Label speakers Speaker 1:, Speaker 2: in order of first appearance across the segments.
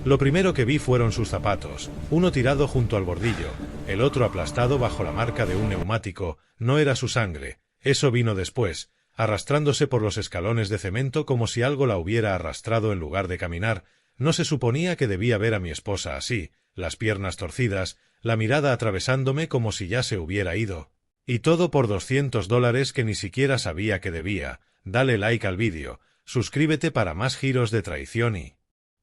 Speaker 1: Lo primero que vi fueron sus zapatos, uno tirado junto al bordillo, el otro aplastado bajo la marca de un neumático. No era su sangre, eso vino después, arrastrándose por los escalones de cemento como si algo la hubiera arrastrado en lugar de caminar. No se suponía que debía ver a mi esposa así, las piernas torcidas, la mirada atravesándome como si ya se hubiera ido. Y todo por $200 que ni siquiera sabía que debía. Dale like al vídeo, suscríbete para más giros de traición y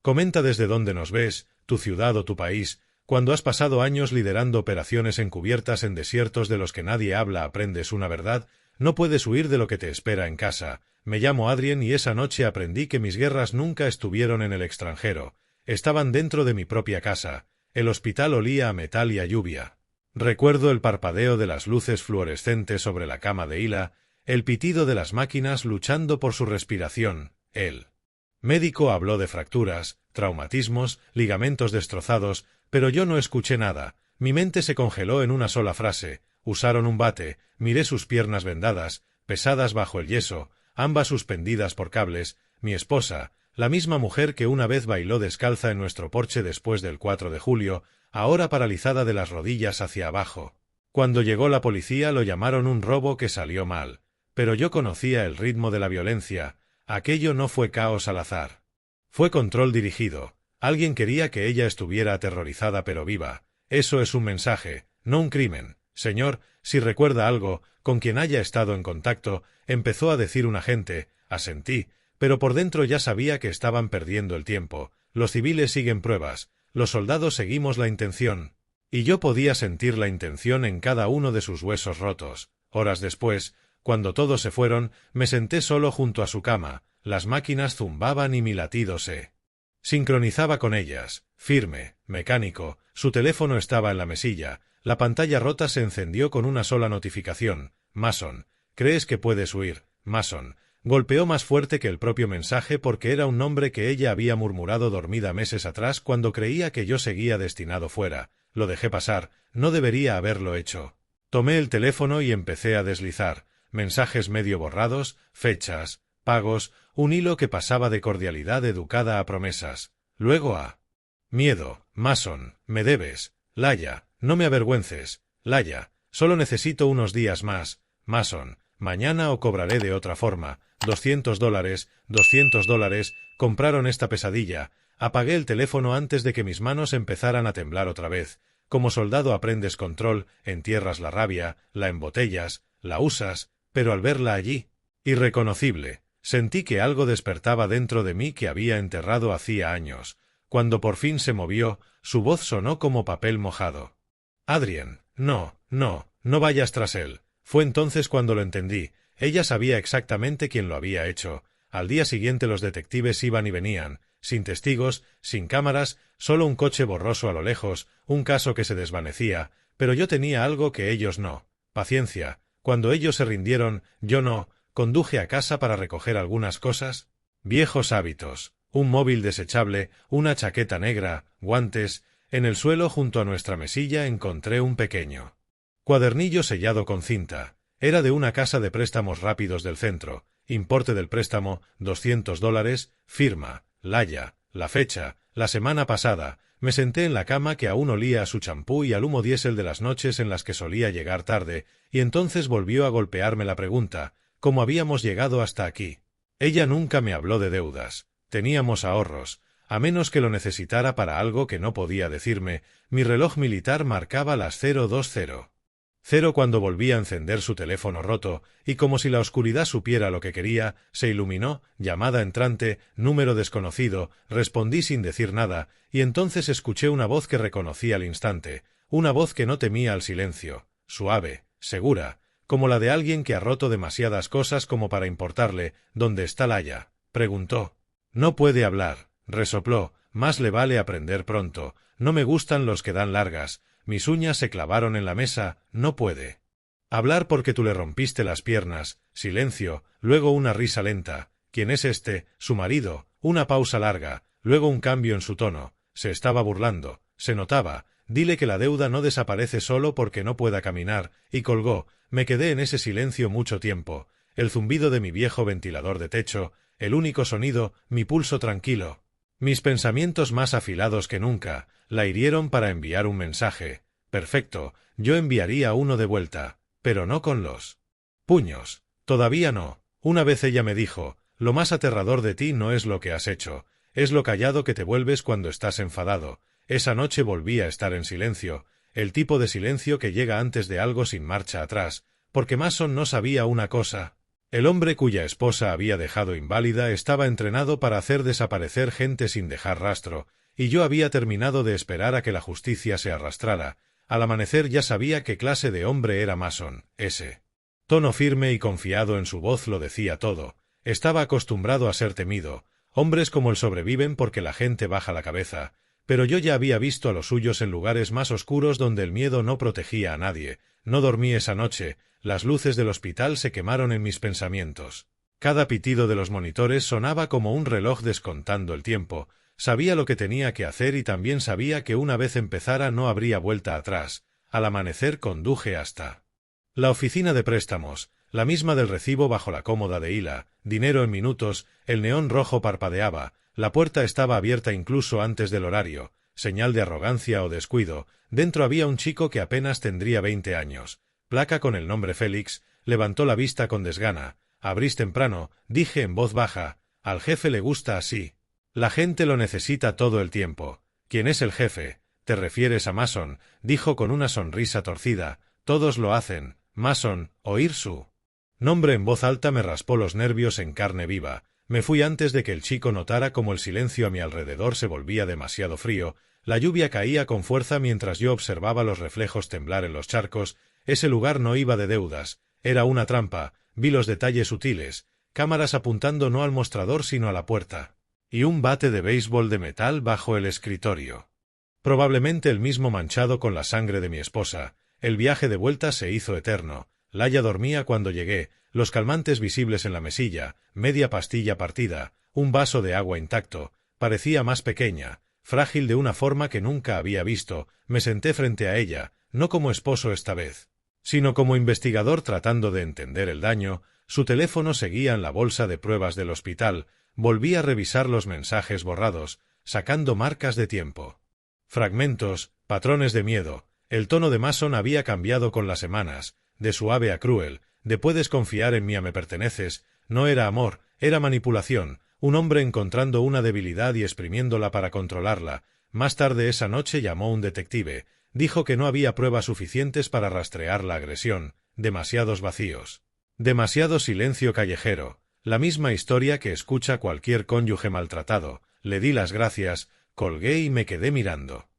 Speaker 1: comenta desde dónde nos ves, tu ciudad o tu país. Cuando has pasado años liderando operaciones encubiertas en desiertos de los que nadie habla, aprendes una verdad: no puedes huir de lo que te espera en casa. Me llamo Adrien y esa noche aprendí que mis guerras nunca estuvieron en el extranjero, estaban dentro de mi propia casa. El hospital olía a metal y a lluvia. Recuerdo el parpadeo de las luces fluorescentes sobre la cama de Hila, el pitido de las máquinas luchando por su respiración. El médico habló de fracturas, traumatismos, ligamentos destrozados, pero yo no escuché nada. Mi mente se congeló en una sola frase: usaron un bate. Miré sus piernas vendadas, pesadas bajo el yeso, ambas suspendidas por cables. Mi esposa, la misma mujer que una vez bailó descalza en nuestro porche después del 4 de julio, ahora paralizada de las rodillas hacia abajo. Cuando llegó la policía lo llamaron un robo que salió mal, pero yo conocía el ritmo de la violencia. Aquello no fue caos al azar. Fue control dirigido. Alguien quería que ella estuviera aterrorizada pero viva. Eso es un mensaje, no un crimen. Señor, si recuerda algo, con quien haya estado en contacto, empezó a decir un agente. Asentí, pero por dentro ya sabía que estaban perdiendo el tiempo. Los civiles siguen pruebas, los soldados seguimos la intención. Y yo podía sentir la intención en cada uno de sus huesos rotos. Horas después, cuando todos se fueron, me senté solo junto a su cama. Las máquinas zumbaban y mi latido se sincronizaba con ellas. Firme, mecánico, su teléfono estaba en la mesilla. La pantalla rota se encendió con una sola notificación. Mason, ¿crees que puedes huir? Mason. Golpeó más fuerte que el propio mensaje porque era un nombre que ella había murmurado dormida meses atrás cuando creía que yo seguía destinado fuera. Lo dejé pasar, no debería haberlo hecho. Tomé el teléfono y empecé a deslizar. Mensajes medio borrados, fechas, pagos, un hilo que pasaba de cordialidad educada a promesas. Luego a miedo. Mason, me debes. Laya, no me avergüences. Laya, solo necesito unos días más. Mason, mañana o cobraré de otra forma. $200, $200, compraron esta pesadilla. Apagué el teléfono antes de que mis manos empezaran a temblar otra vez. Como soldado aprendes control, entierras la rabia, la embotellas, la usas, pero al verla allí, irreconocible, sentí que algo despertaba dentro de mí que había enterrado hacía años. Cuando por fin se movió, su voz sonó como papel mojado. Adrien, no vayas tras él. Fue entonces cuando lo entendí. Ella sabía exactamente quién lo había hecho. Al día siguiente los detectives iban y venían, sin testigos, sin cámaras, solo un coche borroso a lo lejos, un caso que se desvanecía, pero yo tenía algo que ellos no: paciencia. Cuando ellos se rindieron, yo no. Conduje a casa para recoger algunas cosas, viejos hábitos, un móvil desechable, una chaqueta negra, guantes. En el suelo junto a nuestra mesilla encontré un pequeño cuadernillo sellado con cinta. Era de una casa de préstamos rápidos del centro. Importe del préstamo, $200, firma, Laya, la fecha, la semana pasada. Me senté en la cama que aún olía a su champú y al humo diésel de las noches en las que solía llegar tarde, y entonces volvió a golpearme la pregunta: ¿cómo habíamos llegado hasta aquí? Ella nunca me habló de deudas. Teníamos ahorros, a menos que lo necesitara para algo que no podía decirme. Mi reloj militar marcaba las 0:20 cuando volví a encender su teléfono roto, y como si la oscuridad supiera lo que quería, se iluminó: llamada entrante, número desconocido. Respondí sin decir nada, y entonces escuché una voz que reconocí al instante, una voz que no temía al silencio, suave, segura, como la de alguien que ha roto demasiadas cosas como para importarle. ¿Dónde está Laya?, preguntó. No puede hablar, resopló. Más le vale aprender pronto. No me gustan los que dan largas. Mis uñas se clavaron en la mesa. No puede hablar porque tú le rompiste las piernas. Silencio, luego una risa lenta. ¿Quién es este? Su marido. Una pausa larga, luego un cambio en su tono. Se estaba burlando, se notaba. Dile que la deuda no desaparece solo porque no pueda caminar, y colgó. Me quedé en ese silencio mucho tiempo. El zumbido de mi viejo ventilador de techo, el único sonido, mi pulso tranquilo. Mis pensamientos más afilados que nunca la hirieron para enviar un mensaje. Perfecto, yo enviaría uno de vuelta, pero no con los puños. Todavía no. Una vez ella me dijo, lo más aterrador de ti no es lo que has hecho, es lo callado que te vuelves cuando estás enfadado. Esa noche volví a estar en silencio, el tipo de silencio que llega antes de algo sin marcha atrás, porque Mason no sabía una cosa. El hombre cuya esposa había dejado inválida estaba entrenado para hacer desaparecer gente sin dejar rastro, y yo había terminado de esperar a que la justicia se arrastrara. Al amanecer ya sabía qué clase de hombre era Mason. Ese tono firme y confiado en su voz lo decía todo. Estaba acostumbrado a ser temido. Hombres como él sobreviven porque la gente baja la cabeza. Pero yo ya había visto a los suyos en lugares más oscuros donde el miedo no protegía a nadie. No dormí esa noche. Las luces del hospital se quemaron en mis pensamientos. Cada pitido de los monitores sonaba como un reloj descontando el tiempo. Sabía lo que tenía que hacer y también sabía que una vez empezara no habría vuelta atrás. Al amanecer conduje hasta la oficina de préstamos, la misma del recibo bajo la cómoda de hila, dinero en minutos, el neón rojo parpadeaba, la puerta estaba abierta incluso antes del horario, señal de arrogancia o descuido. Dentro había un chico que apenas tendría 20 años. Placa con el nombre Félix, levantó la vista con desgana. Abrís temprano, dije en voz baja, al jefe le gusta así. La gente lo necesita todo el tiempo. ¿Quién es el jefe? ¿Te refieres a Mason? Dijo con una sonrisa torcida. Todos lo hacen. Mason, oír su nombre en voz alta me raspó los nervios en carne viva. Me fui antes de que el chico notara cómo el silencio a mi alrededor se volvía demasiado frío. La lluvia caía con fuerza mientras yo observaba los reflejos temblar en los charcos. Ese lugar no iba de deudas. Era una trampa. Vi los detalles sutiles. Cámaras apuntando no al mostrador sino a la puerta. Y un bate de béisbol de metal bajo el escritorio. Probablemente el mismo manchado con la sangre de mi esposa. El viaje de vuelta se hizo eterno. Laia dormía cuando llegué, los calmantes visibles en la mesilla, media pastilla partida, un vaso de agua intacto. Parecía más pequeña, frágil de una forma que nunca había visto. Me senté frente a ella, no como esposo esta vez, sino como investigador tratando de entender el daño. Su teléfono seguía en la bolsa de pruebas del hospital. Volví a revisar los mensajes borrados, sacando marcas de tiempo. Fragmentos, patrones de miedo. El tono de Mason había cambiado con las semanas, de suave a cruel, de puedes confiar en mí a me perteneces. No era amor, era manipulación, un hombre encontrando una debilidad y exprimiéndola para controlarla. Más tarde esa noche llamó un detective. Dijo que no había pruebas suficientes para rastrear la agresión. Demasiados vacíos. Demasiado silencio callejero. La misma historia que escucha cualquier cónyuge maltratado. Le di las gracias, colgué y me quedé mirando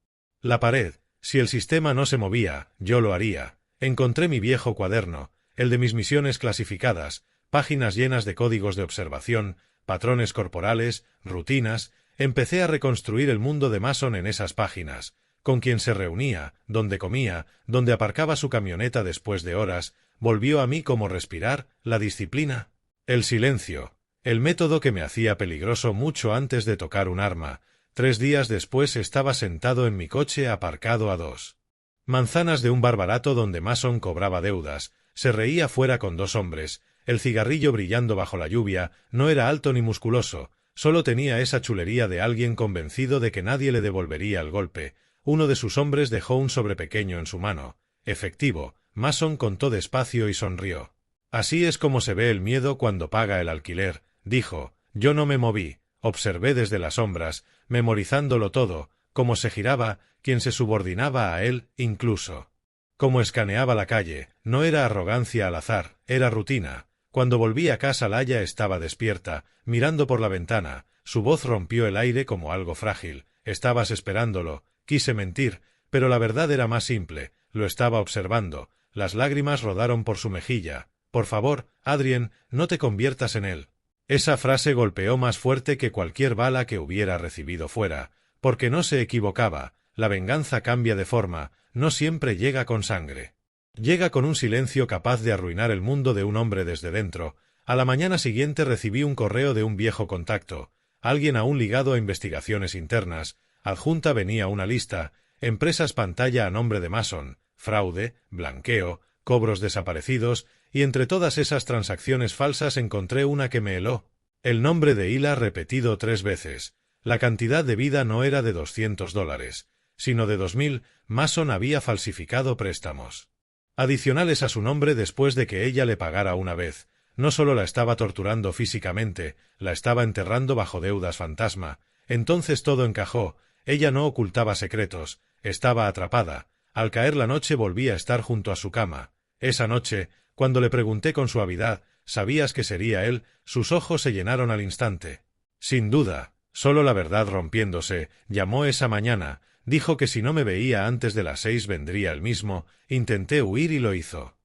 Speaker 1: la pared. Si el sistema no se movía, yo lo haría. Encontré mi viejo cuaderno, el de mis misiones clasificadas, páginas llenas de códigos de observación, patrones corporales, rutinas. Empecé a reconstruir el mundo de Mason en esas páginas, con quien se reunía, donde comía, donde aparcaba su camioneta después de horas. Volvió a mí como respirar, la disciplina, el silencio, el método que me hacía peligroso mucho antes de tocar un arma. 3 días después estaba sentado en mi coche aparcado a 2 manzanas de un bar barato donde Mason cobraba deudas. Se reía fuera con 2 hombres, el cigarrillo brillando bajo la lluvia. No era alto ni musculoso, solo tenía esa chulería de alguien convencido de que nadie le devolvería el golpe. Uno de sus hombres dejó un sobre pequeño en su mano. Efectivo. Mason contó despacio y sonrió. Así es como se ve el miedo cuando paga el alquiler, dijo. Yo no me moví. Observé desde las sombras, memorizándolo todo, cómo se giraba, quién se subordinaba a él, incluso cómo escaneaba la calle. No era arrogancia al azar, era rutina. Cuando volví a casa Laia estaba despierta, mirando por la ventana. Su voz rompió el aire como algo frágil. Estabas esperándolo. Quise mentir, pero la verdad era más simple. Lo estaba observando. Las lágrimas rodaron por su mejilla. Por favor, Adrien, no te conviertas en él. Esa frase golpeó más fuerte que cualquier bala que hubiera recibido fuera, porque no se equivocaba. La venganza cambia de forma, no siempre llega con sangre. Llega con un silencio capaz de arruinar el mundo de un hombre desde dentro. A la mañana siguiente recibí un correo de un viejo contacto, alguien aún ligado a investigaciones internas. Adjunta venía una lista, empresas pantalla a nombre de Mason, fraude, blanqueo, cobros desaparecidos, y entre todas esas transacciones falsas encontré una que me heló. El nombre de Hila repetido 3 veces. La cantidad de vida no era de $200, sino de 2000. Mason había falsificado préstamos adicionales a su nombre después de que ella le pagara una vez. No solo la estaba torturando físicamente, la estaba enterrando bajo deudas fantasma. Entonces todo encajó. Ella no ocultaba secretos, estaba atrapada. Al caer la noche volví a estar junto a su cama. Esa noche, cuando le pregunté con suavidad, ¿sabías que sería él? Sus ojos se llenaron al instante. Sin duda, solo la verdad rompiéndose. Llamó esa mañana, dijo que si no me veía antes de las 6 vendría él mismo. Intenté huir y lo hizo.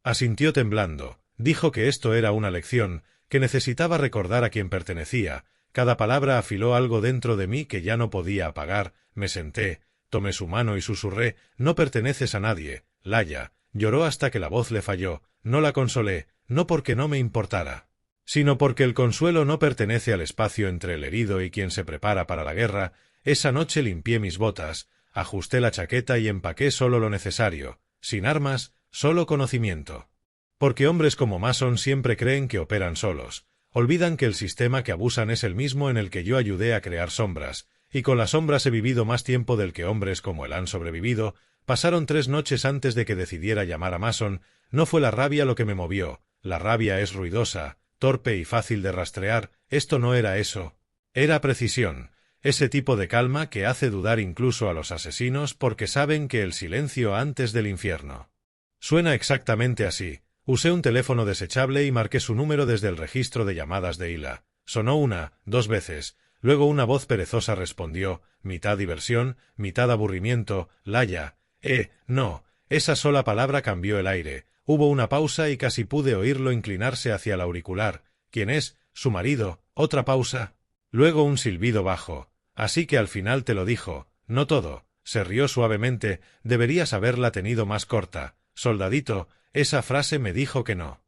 Speaker 1: Asintió temblando. Dijo que esto era una lección, que necesitaba recordar a quién pertenecía. Cada palabra afiló algo dentro de mí que ya no podía apagar. Me senté, tomé su mano y susurré: «No perteneces a nadie, Laya». Lloró hasta que la voz le falló. No la consolé, no porque no me importara, sino porque el consuelo no pertenece al espacio entre el herido y quien se prepara para la guerra. Esa noche limpié mis botas, ajusté la chaqueta y empaqué solo lo necesario, sin armas, solo conocimiento. Porque hombres como Mason siempre creen que operan solos. Olvidan que el sistema que abusan es el mismo en el que yo ayudé a crear sombras, y con las sombras he vivido más tiempo del que hombres como él han sobrevivido. Pasaron 3 noches antes de que decidiera llamar a Mason. No fue la rabia lo que me movió. La rabia es ruidosa, torpe y fácil de rastrear. Esto no era eso. Era precisión. Ese tipo de calma que hace dudar incluso a los asesinos porque saben que el silencio antes del infierno. Suena exactamente así. Usé un teléfono desechable y marqué su número desde el registro de llamadas de Hila. Sonó 1, 2 veces. Luego una voz perezosa respondió, mitad diversión, mitad aburrimiento: «Laya». No. Esa sola palabra cambió el aire. Hubo una pausa y casi pude oírlo inclinarse hacia el auricular. «¿Quién es? ¿Su marido?» Otra pausa. Luego un silbido bajo. «Así que al final te lo dijo». «No todo». Se rió suavemente. «Deberías haberla tenido más corta. Soldadito». Esa frase me dijo que no.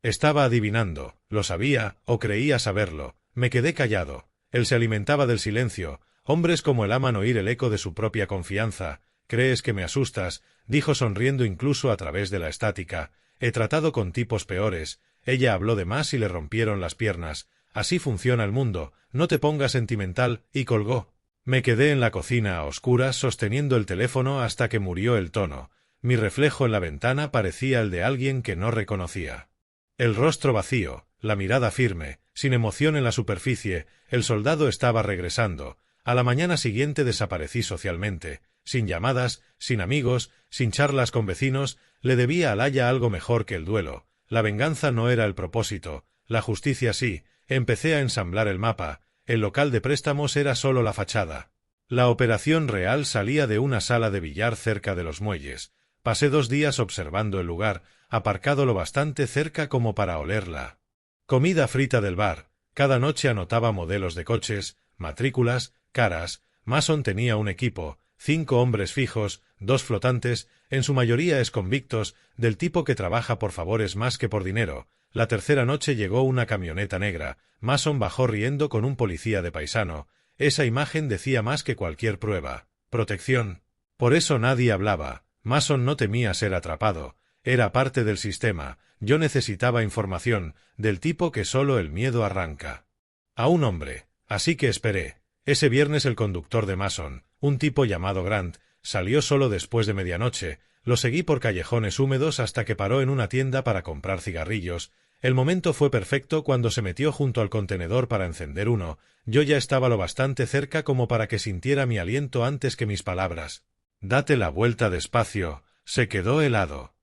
Speaker 1: Estaba adivinando. Lo sabía, o creía saberlo. Me quedé callado. Él se alimentaba del silencio. Hombres como él aman oír el eco de su propia confianza. «¿Crees que me asustas?», dijo sonriendo incluso a través de la estática. «He tratado con tipos peores». Ella habló de más y le rompieron las piernas. «Así funciona el mundo. No te pongas sentimental», y colgó. Me quedé en la cocina a oscuras sosteniendo el teléfono hasta que murió el tono. Mi reflejo en la ventana parecía el de alguien que no reconocía. El rostro vacío, la mirada firme, sin emoción en la superficie. El soldado estaba regresando. A la mañana siguiente desaparecí socialmente, sin llamadas, sin amigos, sin charlas con vecinos. Le debía a Laya algo mejor que el duelo. La venganza no era el propósito, la justicia sí. Empecé a ensamblar el mapa. El local de préstamos era solo la fachada. La operación real salía de una sala de billar cerca de los muelles. Pasé 2 días observando el lugar, aparcado lo bastante cerca como para olerla comida frita del bar. Cada noche anotaba modelos de coches, matrículas, caras. Mason tenía un equipo, 5 hombres fijos, 2 flotantes, en su mayoría exconvictos, del tipo que trabaja por favores más que por dinero. La tercera noche llegó una camioneta negra. Mason bajó riendo con un policía de paisano. Esa imagen decía más que cualquier prueba. Protección. Por eso nadie hablaba. Mason no temía ser atrapado. Era parte del sistema. Yo necesitaba información, del tipo que solo el miedo arranca. A un hombre. Así que esperé. Ese viernes el conductor de Mason, un tipo llamado Grant, salió solo después de medianoche. Lo seguí por callejones húmedos hasta que paró en una tienda para comprar cigarrillos. El momento fue perfecto cuando se metió junto al contenedor para encender uno. Yo ya estaba lo bastante cerca como para que sintiera mi aliento antes que mis palabras. «Date la vuelta despacio». Se quedó helado.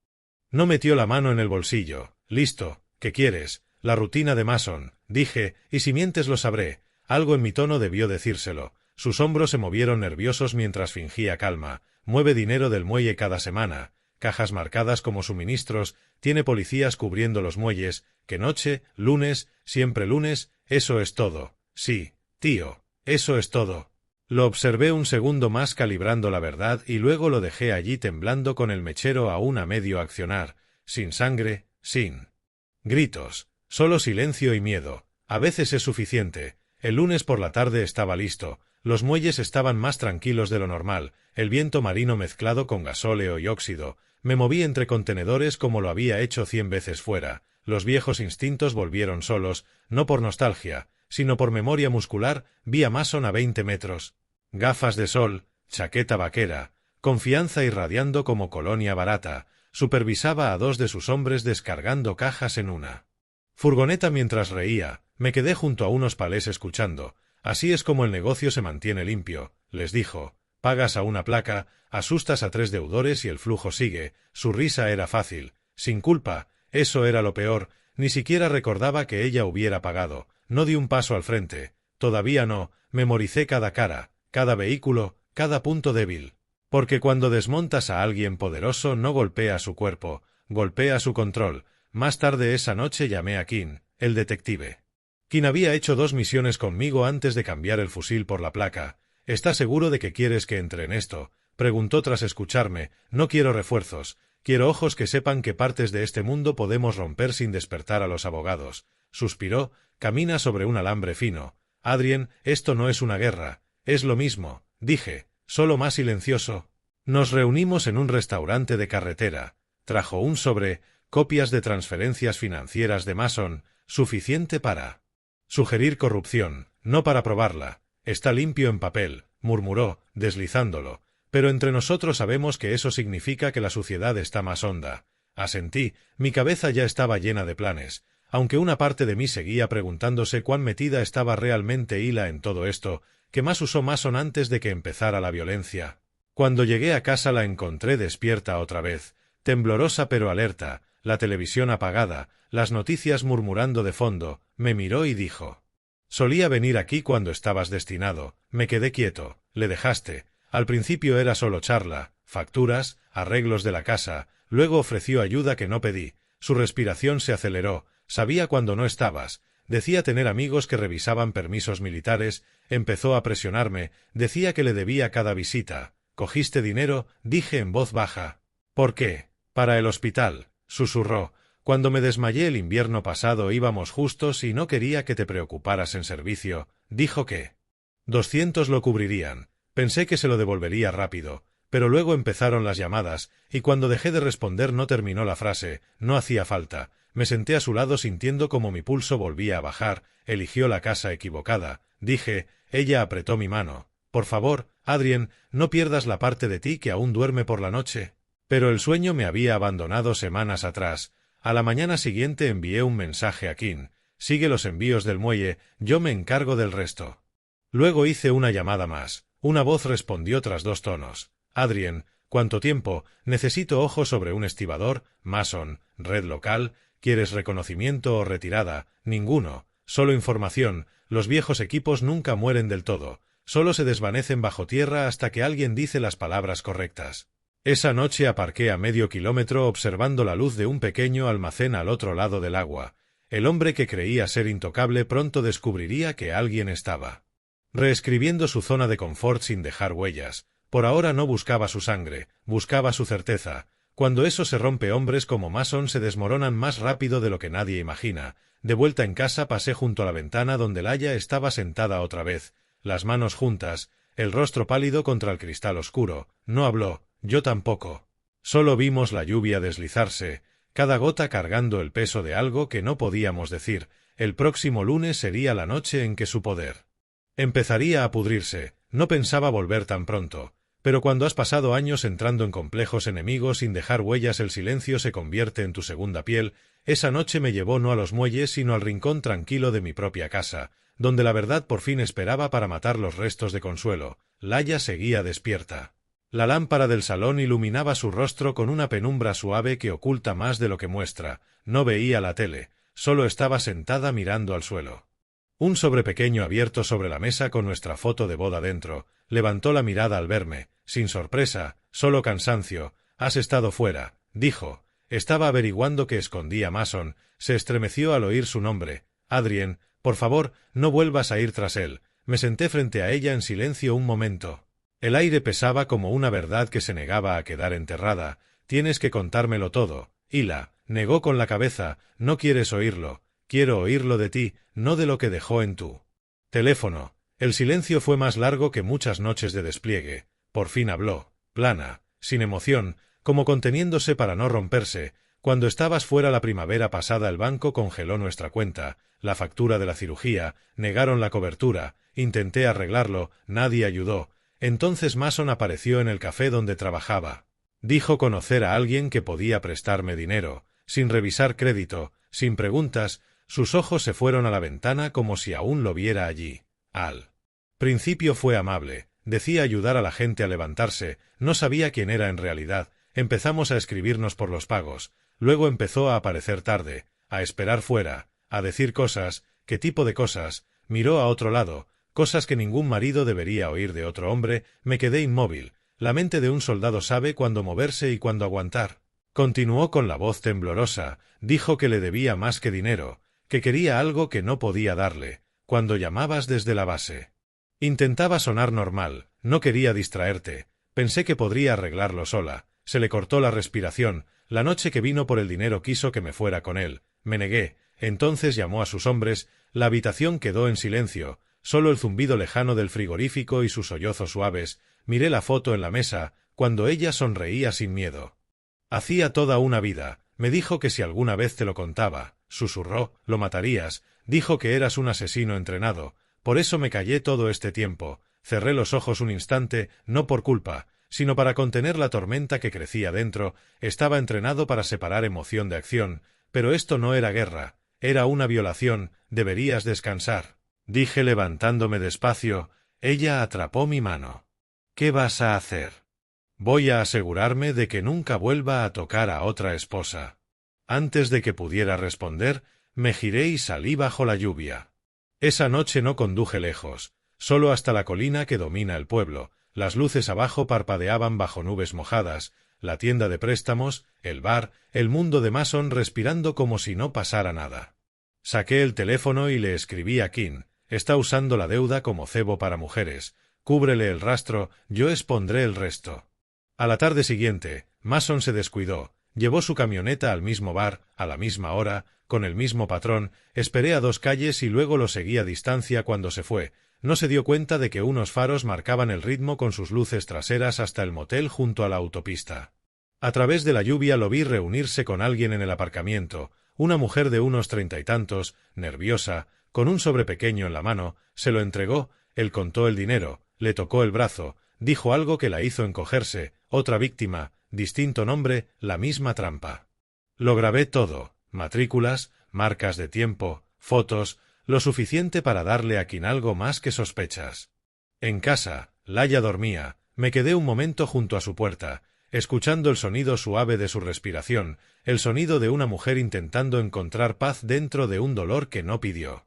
Speaker 1: No metió la mano en el bolsillo. «Listo. ¿Qué quieres?» «La rutina de Mason», dije, «y si mientes lo sabré». Algo en mi tono debió decírselo. Sus hombros se movieron nerviosos mientras fingía calma. «Mueve dinero del muelle cada semana. Cajas marcadas como suministros. Tiene policías cubriendo los muelles. ¿Qué noche? Lunes. Siempre lunes. Eso es todo». «Sí, tío. Eso es todo». Lo observé un segundo más calibrando la verdad y luego lo dejé allí temblando con el mechero aún a medio accionar. Sin sangre, sin gritos. Solo silencio y miedo. A veces es suficiente. El lunes por la tarde estaba listo. Los muelles estaban más tranquilos de lo normal. El viento marino mezclado con gasóleo y óxido. Me moví entre contenedores como lo había hecho 100 veces fuera. Los viejos instintos volvieron solos, no por nostalgia, sino por memoria muscular, vi a Mason a 20 metros. Gafas de sol, chaqueta vaquera, confianza irradiando como colonia barata, supervisaba a dos de sus hombres descargando cajas en una furgoneta mientras reía. Me quedé junto a unos palés escuchando. Así es como el negocio se mantiene limpio, les dijo. Pagas a una placa, asustas a 3 deudores y el flujo sigue. Su risa era fácil, sin culpa. Eso era lo peor. Ni siquiera recordaba que ella hubiera pagado. No di un paso al frente. Todavía no. Memoricé cada cara, cada vehículo, cada punto débil. Porque cuando desmontas a alguien poderoso no golpea su cuerpo, golpea su control. Más tarde esa noche llamé a Kim, el detective. Kim había hecho 2 misiones conmigo antes de cambiar el fusil por la placa. ¿Estás seguro de que quieres que entre en esto? Preguntó tras escucharme. No quiero refuerzos. Quiero ojos que sepan qué partes de este mundo podemos romper sin despertar a los abogados. Suspiró. Camina sobre un alambre fino. Adrien, esto no es una guerra. Es lo mismo, dije, solo más silencioso. Nos reunimos en un restaurante de carretera. Trajo un sobre, copias de transferencias financieras de Mason, suficiente para sugerir corrupción, no para probarla. Está limpio en papel, murmuró, deslizándolo. Pero entre nosotros sabemos que eso significa que la suciedad está más honda. Asentí, mi cabeza ya estaba llena de planes, aunque una parte de mí seguía preguntándose cuán metida estaba realmente Hila en todo esto, que más usó Mason antes de que empezara la violencia. Cuando llegué a casa la encontré despierta otra vez, temblorosa pero alerta, la televisión apagada, las noticias murmurando de fondo. Me miró y dijo: solía venir aquí cuando estabas destinado. Me quedé quieto. Le dejaste. Al principio era solo charla, facturas, arreglos de la casa, luego ofreció ayuda que no pedí. Su respiración se aceleró. Sabía cuando no estabas. Decía tener amigos que revisaban permisos militares. Empezó a presionarme. Decía que le debía cada visita. ¿Cogiste dinero? Dije en voz baja. ¿Por qué? Para el hospital, susurró. Cuando me desmayé el invierno pasado íbamos justos y no quería que te preocuparas en servicio. Dijo que 200 lo cubrirían. Pensé que se lo devolvería rápido, pero luego empezaron las llamadas, y cuando dejé de responder no terminó la frase. No hacía falta. Me senté a su lado sintiendo como mi pulso volvía a bajar. Eligió la casa equivocada. Dije. Ella apretó mi mano. Por favor, Adrien, no pierdas la parte de ti que aún duerme por la noche. Pero el sueño me había abandonado semanas atrás. A la mañana siguiente envié un mensaje a Kim. Sigue los envíos del muelle, yo me encargo del resto. Luego hice una llamada más. Una voz respondió tras 2 tonos. Adrien, ¿cuánto tiempo? Necesito ojo sobre un estibador. Mason, red local. ¿Quieres reconocimiento o retirada? Ninguno. Solo información. Los viejos equipos nunca mueren del todo. Solo se desvanecen bajo tierra hasta que alguien dice las palabras correctas. Esa noche aparqué a medio kilómetro observando la luz de un pequeño almacén al otro lado del agua. El hombre que creía ser intocable pronto descubriría que alguien estaba reescribiendo su zona de confort sin dejar huellas. Por ahora no buscaba su sangre, buscaba su certeza. Cuando eso se rompe, hombres como Mason se desmoronan más rápido de lo que nadie imagina. De vuelta en casa pasé junto a la ventana donde Laia estaba sentada otra vez, las manos juntas, el rostro pálido contra el cristal oscuro. No habló, yo tampoco. Solo vimos la lluvia deslizarse, cada gota cargando el peso de algo que no podíamos decir. El próximo lunes sería la noche en que su poder empezaría a pudrirse. No pensaba volver tan pronto. Pero cuando has pasado años entrando en complejos enemigos sin dejar huellas, el silencio se convierte en tu segunda piel. Esa noche me llevó no a los muelles sino al rincón tranquilo de mi propia casa, donde la verdad por fin esperaba para matar los restos de Consuelo. Laia seguía despierta. La lámpara del salón iluminaba su rostro con una penumbra suave que oculta más de lo que muestra. No veía la tele, solo estaba sentada mirando al suelo. Un sobre pequeño abierto sobre la mesa con nuestra foto de boda dentro. Levantó la mirada al verme, sin sorpresa, solo cansancio. «Has estado fuera», dijo. Estaba averiguando qué escondía Mason. Se estremeció al oír su nombre. «Adrien, por favor, no vuelvas a ir tras él». Me senté frente a ella en silencio un momento. El aire pesaba como una verdad que se negaba a quedar enterrada. «Tienes que contármelo todo». Hila negó con la cabeza. «No quieres oírlo. Quiero oírlo de ti, no de lo que dejó en tu teléfono». El silencio fue más largo que muchas noches de despliegue. Por fin habló, plana, sin emoción, como conteniéndose para no romperse. Cuando estabas fuera la primavera pasada el banco congeló nuestra cuenta, la factura de la cirugía, negaron la cobertura, intenté arreglarlo, nadie ayudó. Entonces Mason apareció en el café donde trabajaba. Dijo conocer a alguien que podía prestarme dinero, sin revisar crédito, sin preguntas, sus ojos se fueron a la ventana como si aún lo viera allí. Al principio fue amable, decía ayudar a la gente a levantarse, no sabía quién era en realidad, empezamos a escribirnos por los pagos, luego empezó a aparecer tarde, a esperar fuera, a decir cosas, ¿qué tipo de cosas? Miró a otro lado, cosas que ningún marido debería oír de otro hombre, me quedé inmóvil, la mente de un soldado sabe cuándo moverse y cuándo aguantar. Continuó con la voz temblorosa, dijo que le debía más que dinero, que quería algo que no podía darle, cuando llamabas desde la base. Intentaba sonar normal, no quería distraerte, pensé que podría arreglarlo sola, se le cortó la respiración, la noche que vino por el dinero quiso que me fuera con él, me negué, entonces llamó a sus hombres, la habitación quedó en silencio, solo el zumbido lejano del frigorífico y sus sollozos suaves, miré la foto en la mesa, cuando ella sonreía sin miedo. Hacía toda una vida, me dijo que si alguna vez te lo contaba, susurró, lo matarías, dijo que eras un asesino entrenado, por eso me callé todo este tiempo, cerré los ojos un instante, no por culpa, sino para contener la tormenta que crecía dentro, estaba entrenado para separar emoción de acción, pero esto no era guerra, era una violación, deberías descansar. Dije levantándome despacio, ella atrapó mi mano. ¿Qué vas a hacer? Voy a asegurarme de que nunca vuelva a tocar a otra esposa. Antes de que pudiera responder, me giré y salí bajo la lluvia. Esa noche no conduje lejos, solo hasta la colina que domina el pueblo, las luces abajo parpadeaban bajo nubes mojadas, la tienda de préstamos, el bar, el mundo de Mason respirando como si no pasara nada. Saqué el teléfono y le escribí a Kim, está usando la deuda como cebo para mujeres, cúbrele el rastro, yo expondré el resto. A la tarde siguiente, Mason se descuidó, llevó su camioneta al mismo bar, a la misma hora, con el mismo patrón, esperé a 2 calles y luego lo seguí a distancia cuando se fue, no se dio cuenta de que unos faros marcaban el ritmo con sus luces traseras hasta el motel junto a la autopista. A través de la lluvia lo vi reunirse con alguien en el aparcamiento, una mujer de unos 30 y tantos, nerviosa, con un sobre pequeño en la mano, se lo entregó, él contó el dinero, le tocó el brazo, dijo algo que la hizo encogerse, otra víctima, distinto nombre, la misma trampa. Lo grabé todo, matrículas, marcas de tiempo, fotos, lo suficiente para darle a Kim algo más que sospechas. En casa, Laia dormía, me quedé un momento junto a su puerta, escuchando el sonido suave de su respiración, el sonido de una mujer intentando encontrar paz dentro de un dolor que no pidió.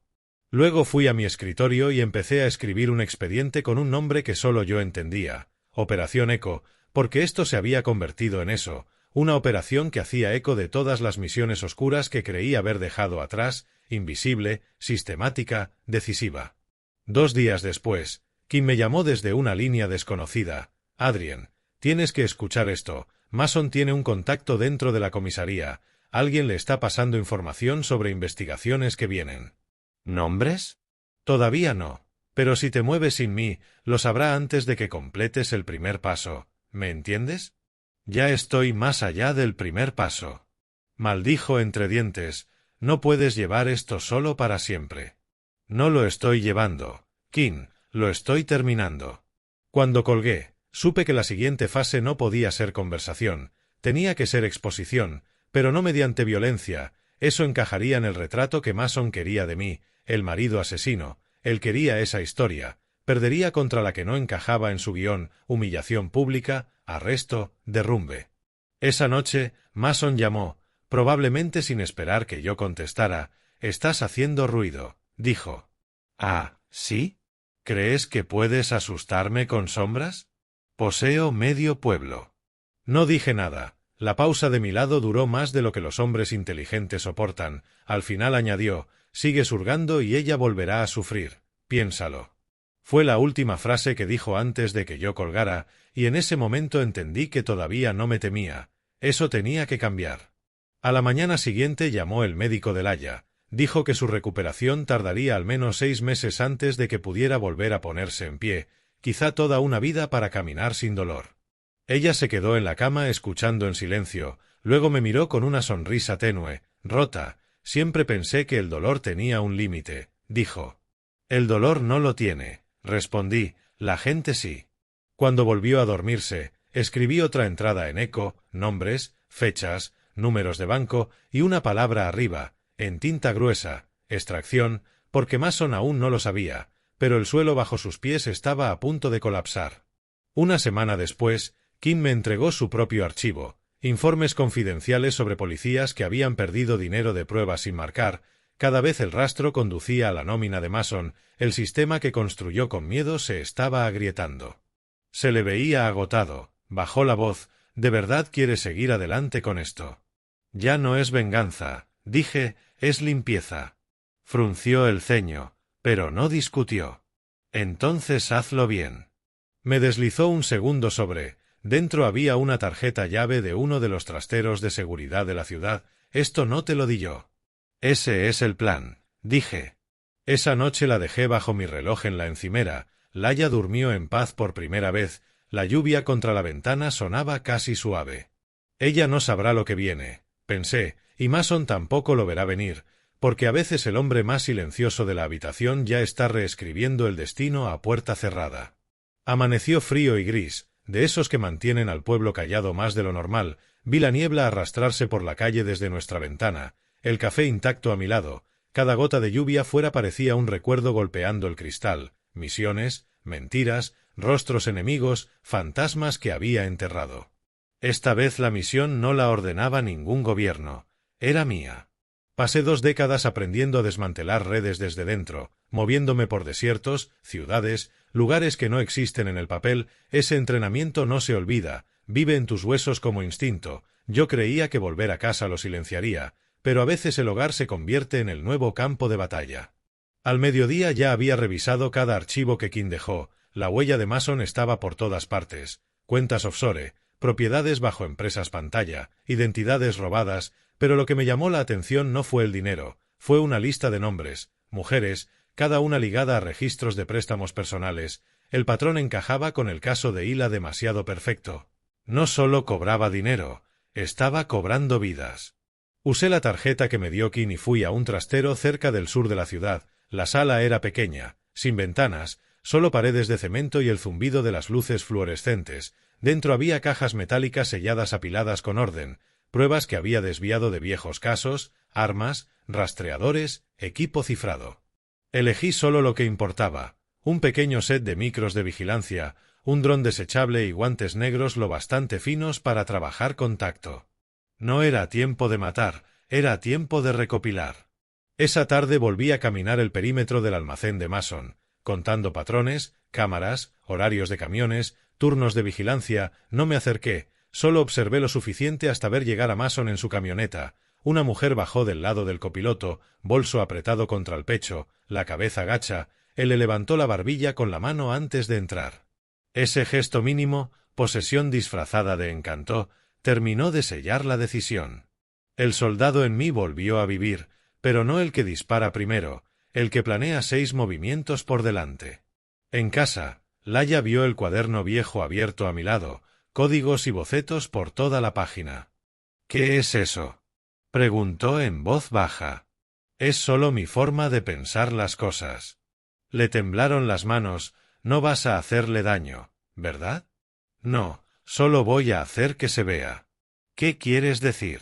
Speaker 1: Luego fui a mi escritorio y empecé a escribir un expediente con un nombre que solo yo entendía, Operación Eco, porque esto se había convertido en eso, una operación que hacía eco de todas las misiones oscuras que creí haber dejado atrás, invisible, sistemática, decisiva. 2 días después, Kim me llamó desde una línea desconocida. Adrien, tienes que escuchar esto. Mason tiene un contacto dentro de la comisaría. Alguien le está pasando información sobre investigaciones que vienen. ¿Nombres? Todavía no. Pero si te mueves sin mí, lo sabrá antes de que completes el primer paso. ¿Me entiendes? Ya estoy más allá del primer paso. Maldijo entre dientes. No puedes llevar esto solo para siempre. No lo estoy llevando, Kim, lo estoy terminando. Cuando colgué, supe que la siguiente fase no podía ser conversación, tenía que ser exposición, pero no mediante violencia, eso encajaría en el retrato que Mason quería de mí, el marido asesino, él quería esa historia, perdería contra la que no encajaba en su guión, humillación pública, arresto, derrumbe. Esa noche, Mason llamó, probablemente sin esperar que yo contestara, «Estás haciendo ruido», dijo. «Ah, ¿sí? ¿Crees que puedes asustarme con sombras? Poseo medio pueblo». No dije nada. La pausa de mi lado duró más de lo que los hombres inteligentes soportan. Al final añadió, «Sigue surgando y ella volverá a sufrir. Piénsalo». Fue la última frase que dijo antes de que yo colgara, y en ese momento entendí que todavía no me temía. Eso tenía que cambiar. A la mañana siguiente llamó el médico de Laia. Dijo que su recuperación tardaría al menos 6 meses antes de que pudiera volver a ponerse en pie, quizá toda una vida para caminar sin dolor. Ella se quedó en la cama escuchando en silencio, Luego me miró con una sonrisa tenue, rota. Siempre pensé que el dolor tenía un límite, dijo. El dolor no lo tiene, respondí, la gente sí. Cuando volvió a dormirse, escribí otra entrada en eco, nombres, fechas, números de banco y una palabra arriba, en tinta gruesa, extracción, porque Mason aún no lo sabía, pero el suelo bajo sus pies estaba a punto de colapsar. Una semana después, Kim me entregó su propio archivo, informes confidenciales sobre policías que habían perdido dinero de pruebas sin marcar. Cada vez el rastro conducía a la nómina de Mason, el sistema que construyó con miedo se estaba agrietando. Se le veía agotado, bajó la voz. ¿De verdad quiere seguir adelante con esto? Ya no es venganza, dije, es limpieza. Frunció el ceño, pero no discutió. Entonces hazlo bien. Me deslizó un segundo sobre. Dentro había una tarjeta llave de uno de los trasteros de seguridad de la ciudad. Esto no te lo di yo. Ese es el plan, dije. Esa noche la dejé bajo mi reloj en la encimera. Laia durmió en paz por primera vez. La lluvia contra la ventana sonaba casi suave. Ella no sabrá lo que viene, pensé, y Mason tampoco lo verá venir, porque a veces el hombre más silencioso de la habitación ya está reescribiendo el destino a puerta cerrada. Amaneció frío y gris, de esos que mantienen al pueblo callado más de lo normal. Vi la niebla arrastrarse por la calle desde nuestra ventana, el café intacto a mi lado. Cada gota de lluvia fuera parecía un recuerdo golpeando el cristal, misiones, mentiras, rostros enemigos, fantasmas que había enterrado. Esta vez la misión no la ordenaba ningún gobierno, era mía. Pasé 2 décadas aprendiendo a desmantelar redes desde dentro, moviéndome por desiertos, ciudades, lugares que no existen en el papel. Ese entrenamiento no se olvida, vive en tus huesos como instinto. Yo creía que volver a casa lo silenciaría, pero a veces el hogar se convierte en el nuevo campo de batalla. Al mediodía ya había revisado cada archivo que Kim dejó. La huella de Mason estaba por todas partes. Cuentas offshore, propiedades bajo empresas pantalla, identidades robadas, pero lo que me llamó la atención no fue el dinero, fue una lista de nombres, mujeres, cada una ligada a registros de préstamos personales. El patrón encajaba con el caso de Hila demasiado perfecto. No solo cobraba dinero, estaba cobrando vidas. Usé la tarjeta que me dio Kim y fui a un trastero cerca del sur de la ciudad. La sala era pequeña, sin ventanas, solo paredes de cemento y el zumbido de las luces fluorescentes. Dentro había cajas metálicas selladas apiladas con orden, pruebas que había desviado de viejos casos, armas, rastreadores, equipo cifrado. Elegí solo lo que importaba, un pequeño set de micros de vigilancia, un dron desechable y guantes negros lo bastante finos para trabajar con tacto. No era tiempo de matar, era tiempo de recopilar. Esa tarde volví a caminar el perímetro del almacén de Mason, contando patrones, cámaras, horarios de camiones, turnos de vigilancia. No me acerqué, solo observé lo suficiente hasta ver llegar a Mason en su camioneta. Una mujer bajó del lado del copiloto, bolso apretado contra el pecho, la cabeza gacha. Él le levantó la barbilla con la mano antes de entrar. Ese gesto mínimo, posesión disfrazada de encanto, terminó de sellar la decisión. El soldado en mí volvió a vivir, pero no el que dispara primero, el que planea 6 movimientos por delante. En casa, Laia vio el cuaderno viejo abierto a mi lado, códigos y bocetos por toda la página. ¿Qué es eso?, preguntó en voz baja. Es solo mi forma de pensar las cosas. Le temblaron las manos. No vas a hacerle daño, ¿verdad? No, solo voy a hacer que se vea. ¿Qué quieres decir?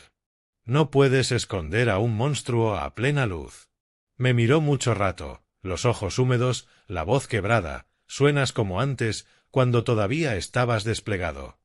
Speaker 1: No puedes esconder a un monstruo a plena luz. Me miró mucho rato, los ojos húmedos, la voz quebrada. Suenas como antes, cuando todavía estabas desplegado.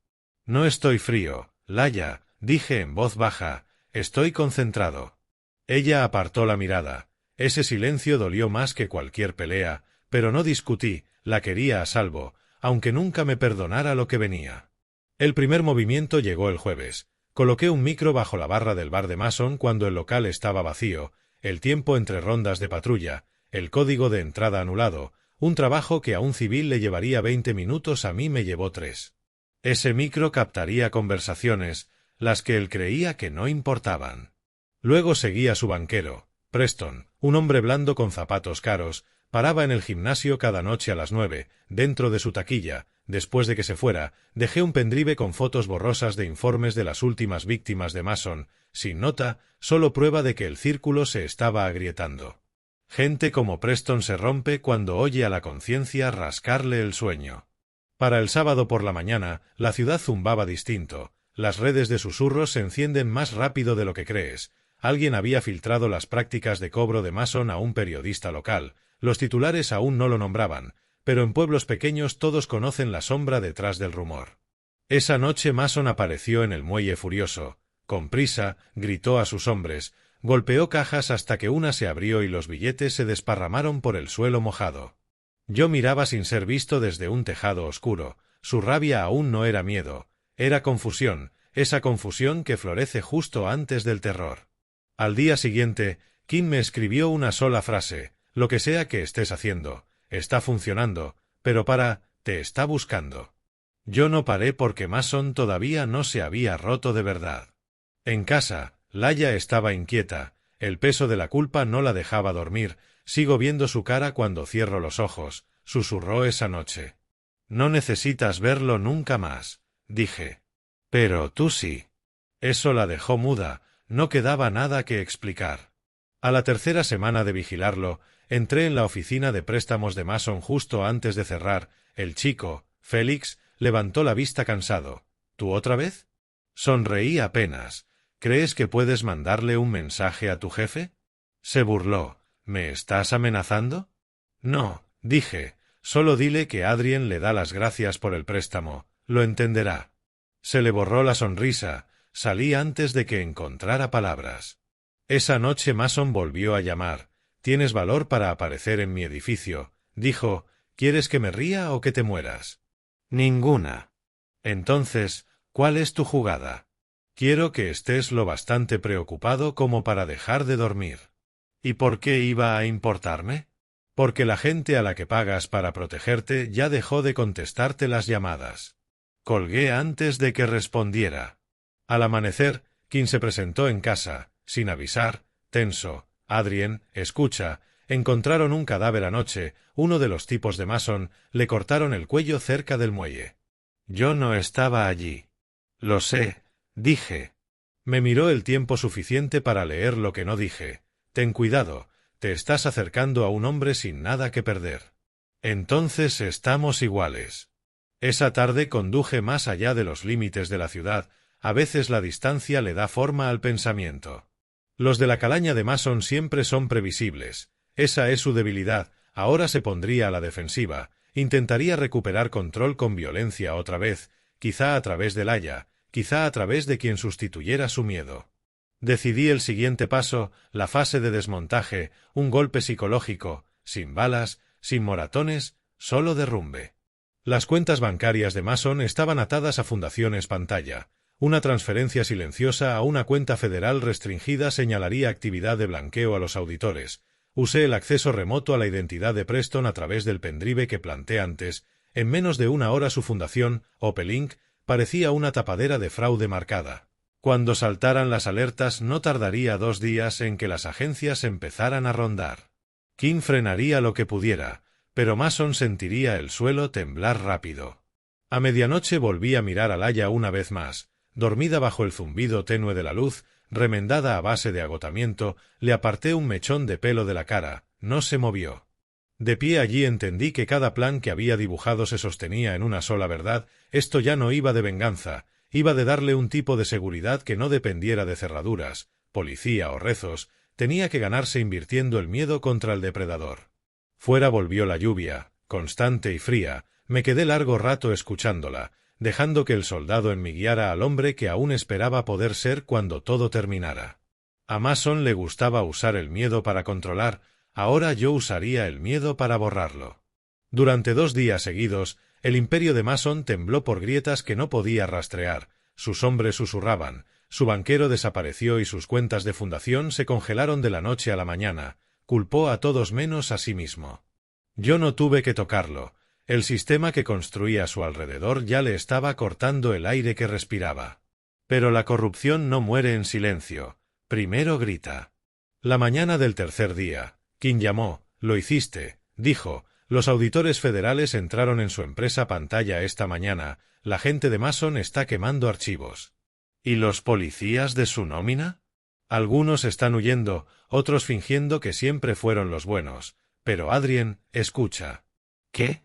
Speaker 1: No estoy frío, Laia, dije en voz baja, estoy concentrado. Ella apartó la mirada. Ese silencio dolió más que cualquier pelea, pero no discutí, la quería a salvo, aunque nunca me perdonara lo que venía. El primer movimiento llegó el jueves. Coloqué un micro bajo la barra del bar de Mason cuando el local estaba vacío, el tiempo entre rondas de patrulla, el código de entrada anulado, un trabajo que a un civil le llevaría 20 minutos a mí me llevó 3. Ese micro captaría conversaciones, las que él creía que no importaban. Luego seguí a su banquero, Preston, un hombre blando con zapatos caros, Paraba en el gimnasio cada noche a las 9, dentro de su taquilla. Después de que se fuera, dejé un pendrive con fotos borrosas de informes de las últimas víctimas de Mason, sin nota, solo prueba de que el círculo se estaba agrietando. Gente como Preston se rompe cuando oye a la conciencia rascarle el sueño. Para el sábado por la mañana, la ciudad zumbaba distinto. Las redes de susurros se encienden más rápido de lo que crees. Alguien había filtrado las prácticas de cobro de Mason a un periodista local. Los titulares aún no lo nombraban, pero en pueblos pequeños todos conocen la sombra detrás del rumor. Esa noche Mason apareció en el muelle furioso. Con prisa, gritó a sus hombres, golpeó cajas hasta que una se abrió y los billetes se desparramaron por el suelo mojado. Yo miraba sin ser visto desde un tejado oscuro. Su rabia aún no era miedo, era confusión, esa confusión que florece justo antes del terror. Al día siguiente, Kim me escribió una sola frase: lo que sea que estés haciendo, está funcionando, pero te está buscando. Yo no paré porque Mason todavía no se había roto de verdad. En casa, Laia estaba inquieta, el peso de la culpa no la dejaba dormir. Sigo viendo su cara cuando cierro los ojos, susurró esa noche. No necesitas verlo nunca más, dije. Pero tú sí. Eso la dejó muda, no quedaba nada que explicar. A la tercera semana de vigilarlo, entré en la oficina de préstamos de Mason justo antes de cerrar. El chico, Félix, levantó la vista cansado. ¿Tú otra vez? Sonreí apenas. ¿Crees que puedes mandarle un mensaje a tu jefe? Se burló. ¿Me estás amenazando? No, dije. Solo dile que Adrien le da las gracias por el préstamo. Lo entenderá. Se le borró la sonrisa. Salí antes de que encontrara palabras. Esa noche Mason volvió a llamar. «Tienes valor para aparecer en mi edificio», dijo. «¿Quieres que me ría o que te mueras?» Ninguna. Entonces, ¿cuál es tu jugada? Quiero que estés lo bastante preocupado como para dejar de dormir. ¿Y por qué iba a importarme? Porque la gente a la que pagas para protegerte ya dejó de contestarte las llamadas. Colgué antes de que respondiera. Al amanecer, Kim se presentó en casa, sin avisar, tenso. Adrien, escucha, encontraron un cadáver anoche. Uno de los tipos de Mason le cortaron el cuello cerca del muelle. Yo no estaba allí. Lo sé, dije. Me miró el tiempo suficiente para leer lo que no dije. Ten cuidado, te estás acercando a un hombre sin nada que perder. Entonces estamos iguales. Esa tarde conduje más allá de los límites de la ciudad. A veces la distancia le da forma al pensamiento. Los de la calaña de Mason siempre son previsibles. Esa es su debilidad. Ahora se pondría a la defensiva. Intentaría recuperar control con violencia otra vez, quizá a través de Laia, quizá a través de quien sustituyera su miedo. Decidí el siguiente paso, la fase de desmontaje, un golpe psicológico, sin balas, sin moratones, solo derrumbe. Las cuentas bancarias de Mason estaban atadas a Fundaciones Pantalla. Una transferencia silenciosa a una cuenta federal restringida señalaría actividad de blanqueo a los auditores. Usé el acceso remoto a la identidad de Preston a través del pendrive que planté antes. En menos de una hora su fundación, Opelink, parecía una tapadera de fraude marcada. Cuando saltaran las alertas no tardaría 2 días en que las agencias empezaran a rondar. Kim frenaría lo que pudiera, pero Mason sentiría el suelo temblar rápido. A medianoche volví a mirar a Laia una vez más. Dormida bajo el zumbido tenue de la luz, remendada a base de agotamiento, le aparté un mechón de pelo de la cara. No se movió. De pie allí entendí que cada plan que había dibujado se sostenía en una sola verdad. Esto ya no iba de venganza, iba de darle un tipo de seguridad que no dependiera de cerraduras, policía o rezos. Tenía que ganarse invirtiendo el miedo contra el depredador. Fuera volvió la lluvia, constante y fría. Me quedé largo rato escuchándola, dejando que el soldado en mí guiara al hombre que aún esperaba poder ser cuando todo terminara. A Mason le gustaba usar el miedo para controlar, ahora yo usaría el miedo para borrarlo. Durante 2 días seguidos, el imperio de Mason tembló por grietas que no podía rastrear. Sus hombres susurraban, su banquero desapareció y sus cuentas de fundación se congelaron de la noche a la mañana. Culpó a todos menos a sí mismo. Yo no tuve que tocarlo. El sistema que construía a su alrededor ya le estaba cortando el aire que respiraba. Pero la corrupción no muere en silencio. Primero grita. La mañana del tercer día, Kim llamó. «Lo hiciste», dijo, los auditores federales entraron en su empresa pantalla esta mañana, la gente de Mason está quemando archivos. ¿Y los policías de su nómina? Algunos están huyendo, otros fingiendo que siempre fueron los buenos. Pero Adrien, escucha. ¿Qué?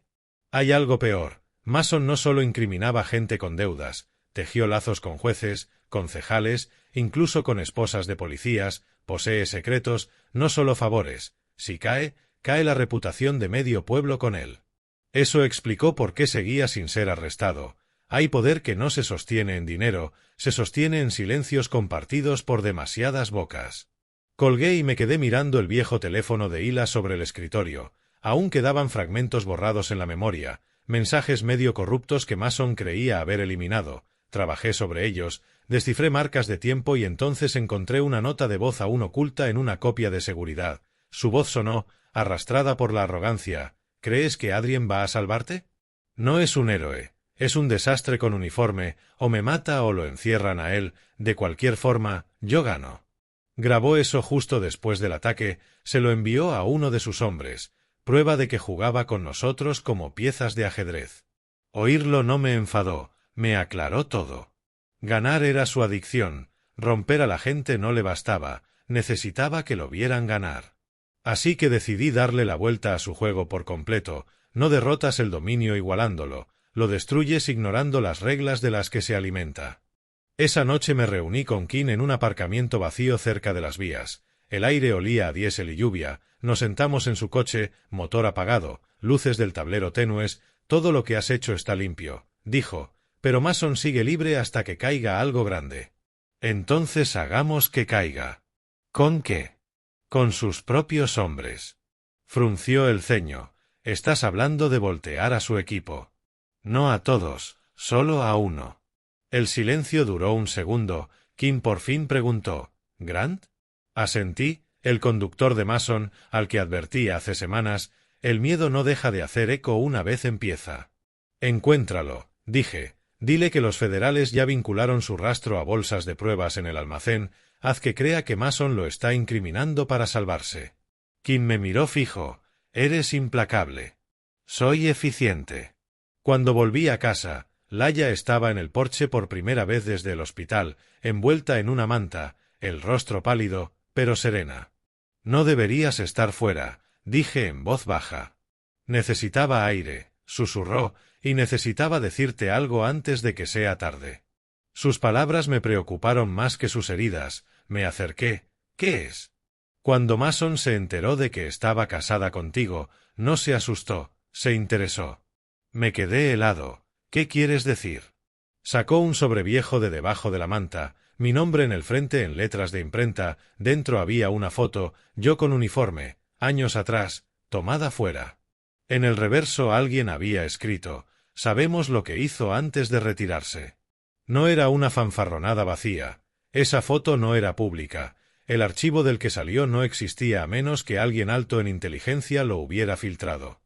Speaker 1: Hay algo peor. Mason no solo incriminaba gente con deudas, tejió lazos con jueces, concejales, incluso con esposas de policías, posee secretos, no solo favores. Si cae, cae la reputación de medio pueblo con él. Eso explicó por qué seguía sin ser arrestado. Hay poder que no se sostiene en dinero, se sostiene en silencios compartidos por demasiadas bocas. Colgué y me quedé mirando el viejo teléfono de Hila sobre el escritorio. Aún quedaban fragmentos borrados en la memoria, mensajes medio corruptos que Mason creía haber eliminado. Trabajé sobre ellos, descifré marcas de tiempo y entonces encontré una nota de voz aún oculta en una copia de seguridad. Su voz sonó, arrastrada por la arrogancia. ¿Crees que Adrien va a salvarte? No es un héroe. Es un desastre con uniforme, o me mata o lo encierran a él. De cualquier forma, yo gano. Grabó eso justo después del ataque, se lo envió a uno de sus hombres, prueba de que jugaba con nosotros como piezas de ajedrez. Oírlo no me enfadó, me aclaró todo. Ganar era su adicción, romper a la gente no le bastaba, necesitaba que lo vieran ganar. Así que decidí darle la vuelta a su juego por completo. No derrotas el dominio igualándolo, lo destruyes ignorando las reglas de las que se alimenta. Esa noche me reuní con Kim en un aparcamiento vacío cerca de las vías. El aire olía a diésel y lluvia, nos sentamos en su coche, motor apagado, luces del tablero tenues, todo lo que has hecho está limpio, dijo, pero Mason sigue libre hasta que caiga algo grande. Entonces hagamos que caiga. ¿Con qué? Con sus propios hombres. Frunció el ceño. Estás hablando de voltear a su equipo. No a todos, solo a uno. El silencio duró un segundo. Kim por fin preguntó, ¿Grant? Asentí, el conductor de Mason, al que advertí hace semanas, el miedo no deja de hacer eco una vez empieza. Encuéntralo, dije, dile que los federales ya vincularon su rastro a bolsas de pruebas en el almacén, haz que crea que Mason lo está incriminando para salvarse. Kim me miró fijo, eres implacable. Soy eficiente. Cuando volví a casa, Laia estaba en el porche por primera vez desde el hospital, envuelta en una manta, el rostro pálido, pero serena. No deberías estar fuera, dije en voz baja. Necesitaba aire, susurró, y necesitaba decirte algo antes de que sea tarde. Sus palabras me preocuparon más que sus heridas. Me acerqué. ¿Qué es? Cuando Mason se enteró de que estaba casada contigo, no se asustó, se interesó. Me quedé helado. ¿Qué quieres decir? Sacó un sobreviejo de debajo de la manta, mi nombre en el frente en letras de imprenta, dentro había una foto, yo con uniforme, años atrás, tomada fuera. En el reverso alguien había escrito, sabemos lo que hizo antes de retirarse. No era una fanfarronada vacía, esa foto no era pública, el archivo del que salió no existía a menos que alguien alto en inteligencia lo hubiera filtrado.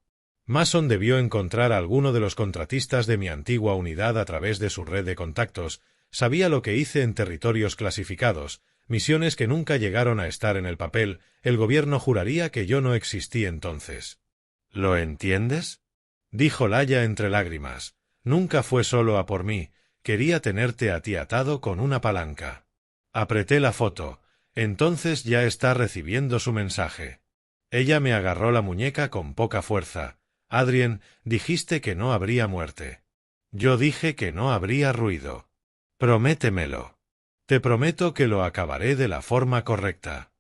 Speaker 1: Mason debió encontrar a alguno de los contratistas de mi antigua unidad a través de su red de contactos, sabía lo que hice en territorios clasificados, misiones que nunca llegaron a estar en el papel, el gobierno juraría que yo no existí entonces. ¿Lo entiendes? Dijo Laia entre lágrimas. Nunca fue solo a por mí, quería tenerte a ti atado con una palanca. Apreté la foto, entonces ya está recibiendo su mensaje. Ella me agarró la muñeca con poca fuerza. Adrien, dijiste que no habría muerte. Yo dije que no habría ruido. Prométemelo. Te prometo que lo acabaré de la forma correcta.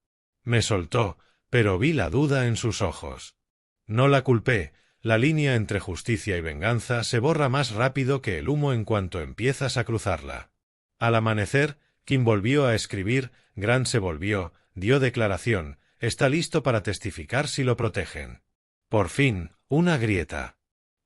Speaker 1: Me soltó, pero vi la duda en sus ojos. No la culpé, la línea entre justicia y venganza se borra más rápido que el humo en cuanto empiezas a cruzarla. Al amanecer, Kim volvió a escribir, Grant se volvió, dio declaración, está listo para testificar si lo protegen. Por fin, una grieta.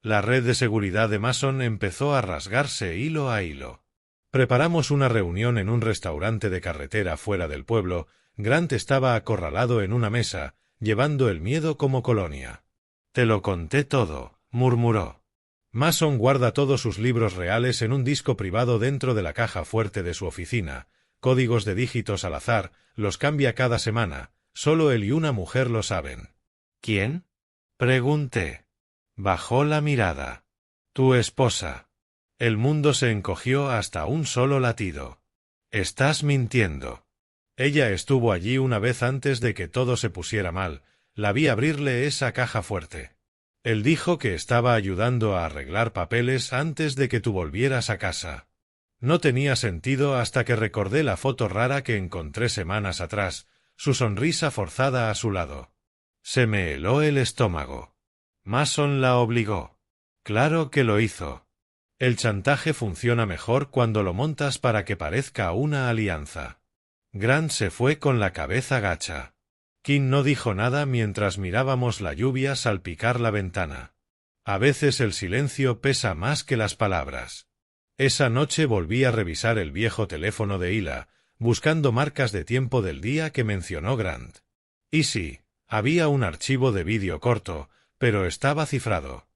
Speaker 1: La red de seguridad de Mason empezó a rasgarse hilo a hilo. Preparamos una reunión en un restaurante de carretera fuera del pueblo. Grant estaba acorralado en una mesa, llevando el miedo como colonia. Te lo conté todo, murmuró. Mason guarda todos sus libros reales en un disco privado dentro de la caja fuerte de su oficina. Códigos de dígitos al azar, los cambia cada semana. Solo él y una mujer lo saben. ¿Quién? Pregunté. Bajó la mirada. Tu esposa. El mundo se encogió hasta un solo latido. Estás mintiendo. Ella estuvo allí una vez antes de que todo se pusiera mal. La vi abrirle esa caja fuerte. Él dijo que estaba ayudando a arreglar papeles antes de que tú volvieras a casa. No tenía sentido hasta que recordé la foto rara que encontré semanas atrás, su sonrisa forzada a su lado. Se me heló el estómago. Mason la obligó. Claro que lo hizo. El chantaje funciona mejor cuando lo montas para que parezca una alianza. Grant se fue con la cabeza gacha. Kim no dijo nada mientras mirábamos la lluvia salpicar la ventana. A veces el silencio pesa más que las palabras. Esa noche volví a revisar el viejo teléfono de Hila, buscando marcas de tiempo del día que mencionó Grant. Y sí, había un archivo de vídeo corto, pero estaba cifrado.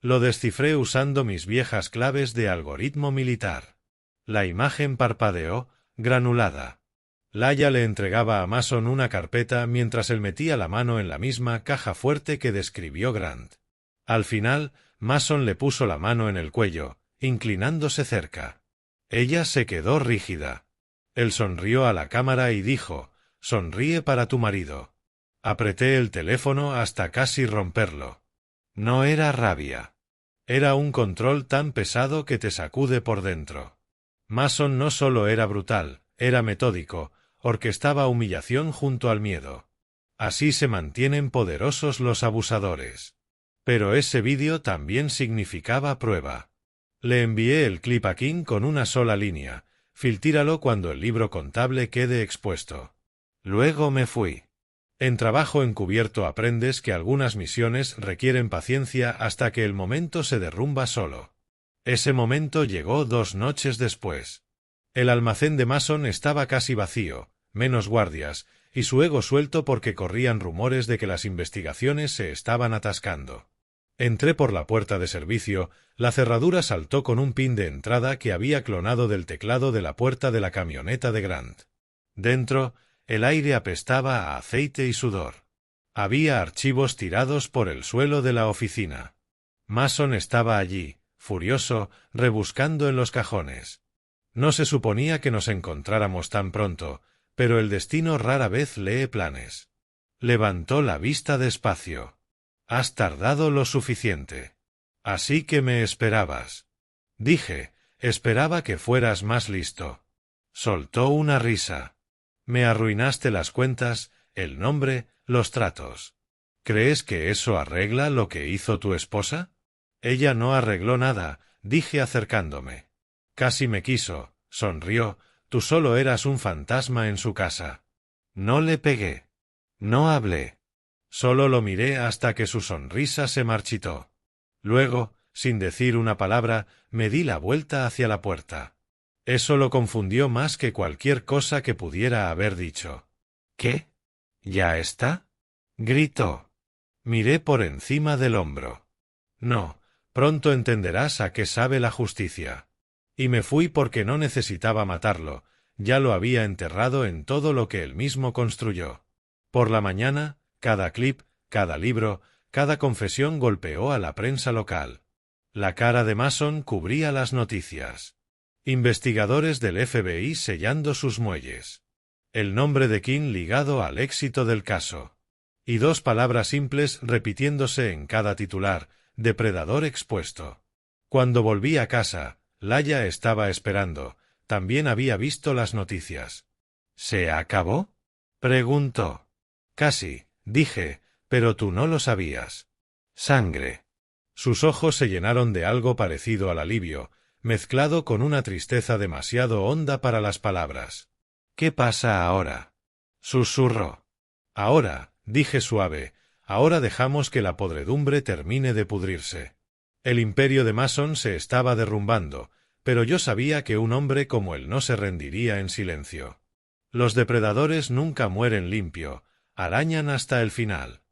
Speaker 1: Lo descifré usando mis viejas claves de algoritmo militar. La imagen parpadeó, granulada. Laia le entregaba a Mason una carpeta mientras él metía la mano en la misma caja fuerte que describió Grant. Al final, Mason le puso la mano en el cuello, inclinándose cerca. Ella se quedó rígida. Él sonrió a la cámara y dijo, «Sonríe para tu marido». Apreté el teléfono hasta casi romperlo. No era rabia. Era un control tan pesado que te sacude por dentro. Mason no solo era brutal, era metódico, orquestaba humillación junto al miedo. Así se mantienen poderosos los abusadores. Pero ese vídeo también significaba prueba. Le envié el clip a Kim con una sola línea, filtíralo cuando el libro contable quede expuesto. Luego me fui. En trabajo encubierto aprendes que algunas misiones requieren paciencia hasta que el momento se derrumba solo. Ese momento llegó 2 noches después. El almacén de Mason estaba casi vacío, menos guardias, y su ego suelto porque corrían rumores de que las investigaciones se estaban atascando. Entré por la puerta de servicio, la cerradura saltó con un pin de entrada que había clonado del teclado de la puerta de la camioneta de Grant. Dentro, el aire apestaba a aceite y sudor. Había archivos tirados por el suelo de la oficina. Mason estaba allí, furioso, rebuscando en los cajones. No se suponía que nos encontráramos tan pronto, pero el destino rara vez lee planes. Levantó la vista despacio. «Has tardado lo suficiente. Así que me esperabas». Dije, «Esperaba que fueras más listo». Soltó una risa. «Me arruinaste las cuentas, el nombre, los tratos. ¿Crees que eso arregla lo que hizo tu esposa?» «Ella no arregló nada», dije acercándome. «Casi me quiso», sonrió, «tú solo eras un fantasma en su casa». No le pegué. No hablé. Solo lo miré hasta que su sonrisa se marchitó. Luego, sin decir una palabra, me di la vuelta hacia la puerta. Eso lo confundió más que cualquier cosa que pudiera haber dicho. «¿Qué? ¿Ya está?», gritó. Miré por encima del hombro. «No, pronto entenderás a qué sabe la justicia». Y me fui porque no necesitaba matarlo, ya lo había enterrado en todo lo que él mismo construyó. Por la mañana, cada clip, cada libro, cada confesión golpeó a la prensa local. La cara de Mason cubría las noticias. Investigadores del FBI sellando sus muelles. El nombre de Kim ligado al éxito del caso. Y 2 palabras simples repitiéndose en cada titular: depredador expuesto. Cuando volví a casa, Laia estaba esperando. También había visto las noticias. «¿Se acabó?», preguntó. «Casi», dije, «pero tú no lo sabías». «Sangre». Sus ojos se llenaron de algo parecido al alivio, mezclado con una tristeza demasiado honda para las palabras. «¿Qué pasa ahora?», susurró. «Ahora», dije suave, «ahora dejamos que la podredumbre termine de pudrirse». El imperio de Mason se estaba derrumbando, pero yo sabía que un hombre como él no se rendiría en silencio. Los depredadores nunca mueren limpio, arañan hasta el final.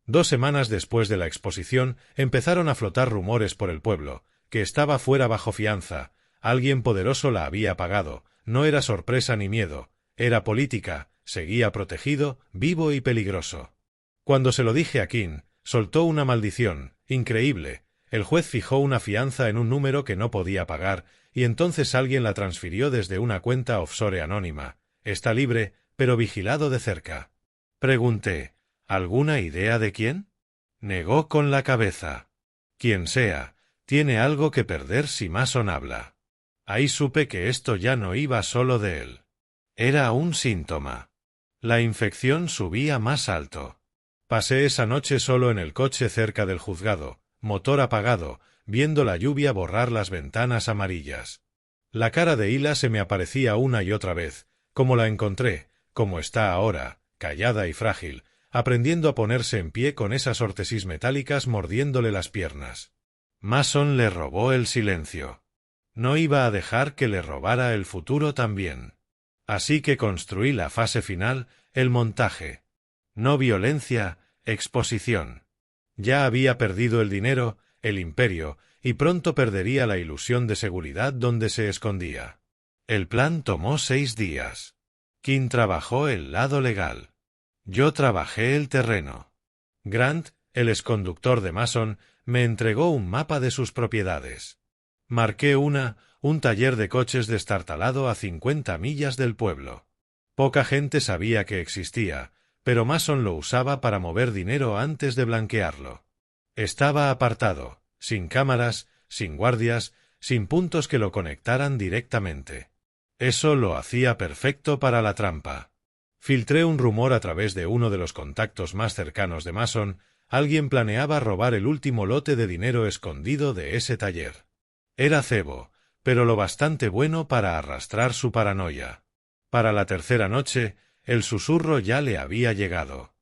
Speaker 1: 2 semanas después de la exposición empezaron a flotar rumores por el pueblo, que estaba fuera bajo fianza, alguien poderoso la había pagado, no era sorpresa ni miedo, era política, seguía protegido, vivo y peligroso. Cuando se lo dije a Kim, Soltó una maldición, increíble. El juez fijó una fianza en un número que no podía pagar, y entonces alguien la transfirió desde una cuenta offshore anónima. Está libre, pero vigilado de cerca. Pregunté, ¿alguna idea de quién? Negó con la cabeza. Quien sea, tiene algo que perder si Mason habla. Ahí supe que esto ya no iba solo de él. Era un síntoma. La infección subía más alto. Pasé esa noche solo en el coche cerca del juzgado, motor apagado, viendo la lluvia borrar las ventanas amarillas. La cara de Hila se me aparecía una y otra vez, como la encontré, como está ahora, callada y frágil, aprendiendo a ponerse en pie con esas órtesis metálicas mordiéndole las piernas. Mason le robó el silencio. No iba a dejar que le robara el futuro también. Así que construí la fase final, el montaje. No violencia, exposición. Ya había perdido el dinero, el imperio, y pronto perdería la ilusión de seguridad donde se escondía. El plan tomó 6 días. King trabajó el lado legal. Yo trabajé el terreno. Grant, el exconductor de Mason, me entregó un mapa de sus propiedades. Marqué un taller de coches destartalado a 50 millas del pueblo. Poca gente sabía que existía, pero Mason lo usaba para mover dinero antes de blanquearlo. Estaba apartado, sin cámaras, sin guardias, sin puntos que lo conectaran directamente. Eso lo hacía perfecto para la trampa. Filtré un rumor a través de uno de los contactos más cercanos de Mason. Alguien planeaba robar el último lote de dinero escondido de ese taller. Era cebo, pero lo bastante bueno para arrastrar su paranoia. Para la tercera noche, el susurro ya le había llegado.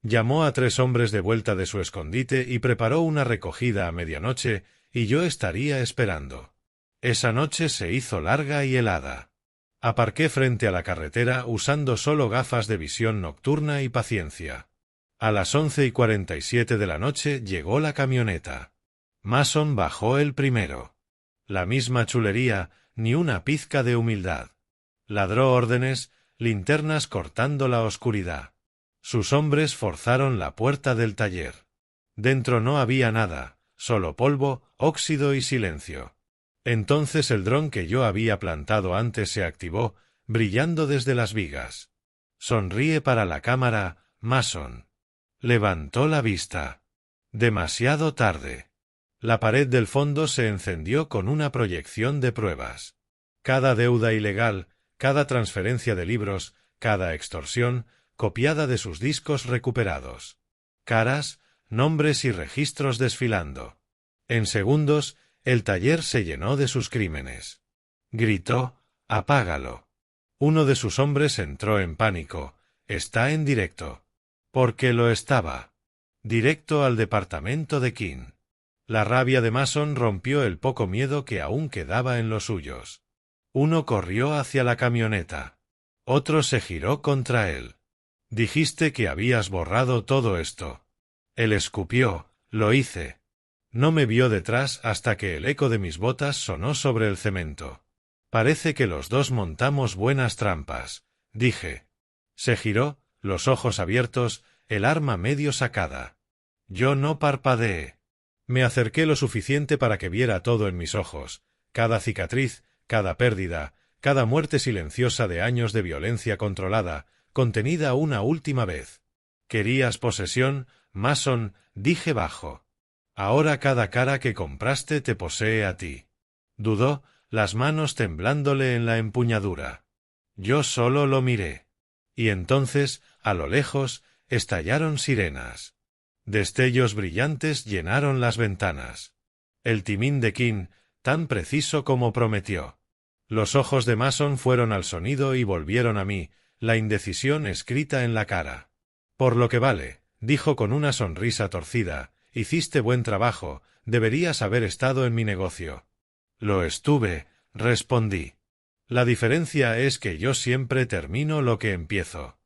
Speaker 1: Llamó a 3 hombres de vuelta de su escondite y preparó una recogida a medianoche, y yo estaría esperando. Esa noche se hizo larga y helada. Aparqué frente a la carretera usando solo gafas de visión nocturna y paciencia. A las 11:47 de la noche llegó la camioneta. Mason bajó el primero. La misma chulería, ni una pizca de humildad. Ladró órdenes, linternas cortando la oscuridad. Sus hombres forzaron la puerta del taller. Dentro no había nada, solo polvo, óxido y silencio. Entonces el dron que yo había plantado antes se activó, brillando desde las vigas. Sonríe para la cámara, Mason. Levantó la vista. Demasiado tarde. La pared del fondo se encendió con una proyección de pruebas. Cada deuda ilegal, cada transferencia de libros, cada extorsión, copiada de sus discos recuperados. Caras, nombres y registros desfilando. En segundos, el taller se llenó de sus crímenes. Gritó, «¡Apágalo!». Uno de sus hombres entró en pánico. «Está en directo». Porque lo estaba. Directo al departamento de King. La rabia de Mason rompió el poco miedo que aún quedaba en los suyos. Uno corrió hacia la camioneta. Otro se giró contra él. «Dijiste que habías borrado todo esto». Él escupió, «Lo hice». No me vio detrás hasta que el eco de mis botas sonó sobre el cemento. «Parece que los dos montamos buenas trampas», dije. Se giró, los ojos abiertos, el arma medio sacada. Yo no parpadeé. Me acerqué lo suficiente para que viera todo en mis ojos, cada cicatriz, cada pérdida, cada muerte silenciosa de años de violencia controlada, contenida una última vez. «¿Querías posesión, Mason?», dije bajo. «Ahora cada cara que compraste te posee a ti». Dudó, las manos temblándole en la empuñadura. Yo solo lo miré. Y entonces, a lo lejos, estallaron sirenas. Destellos brillantes llenaron las ventanas. El timín de King, tan preciso como prometió. Los ojos de Mason fueron al sonido y volvieron a mí, la indecisión escrita en la cara. «Por lo que vale», dijo con una sonrisa torcida, «hiciste buen trabajo, deberías haber estado en mi negocio». «Lo estuve», respondí. «La diferencia es que yo siempre termino lo que empiezo».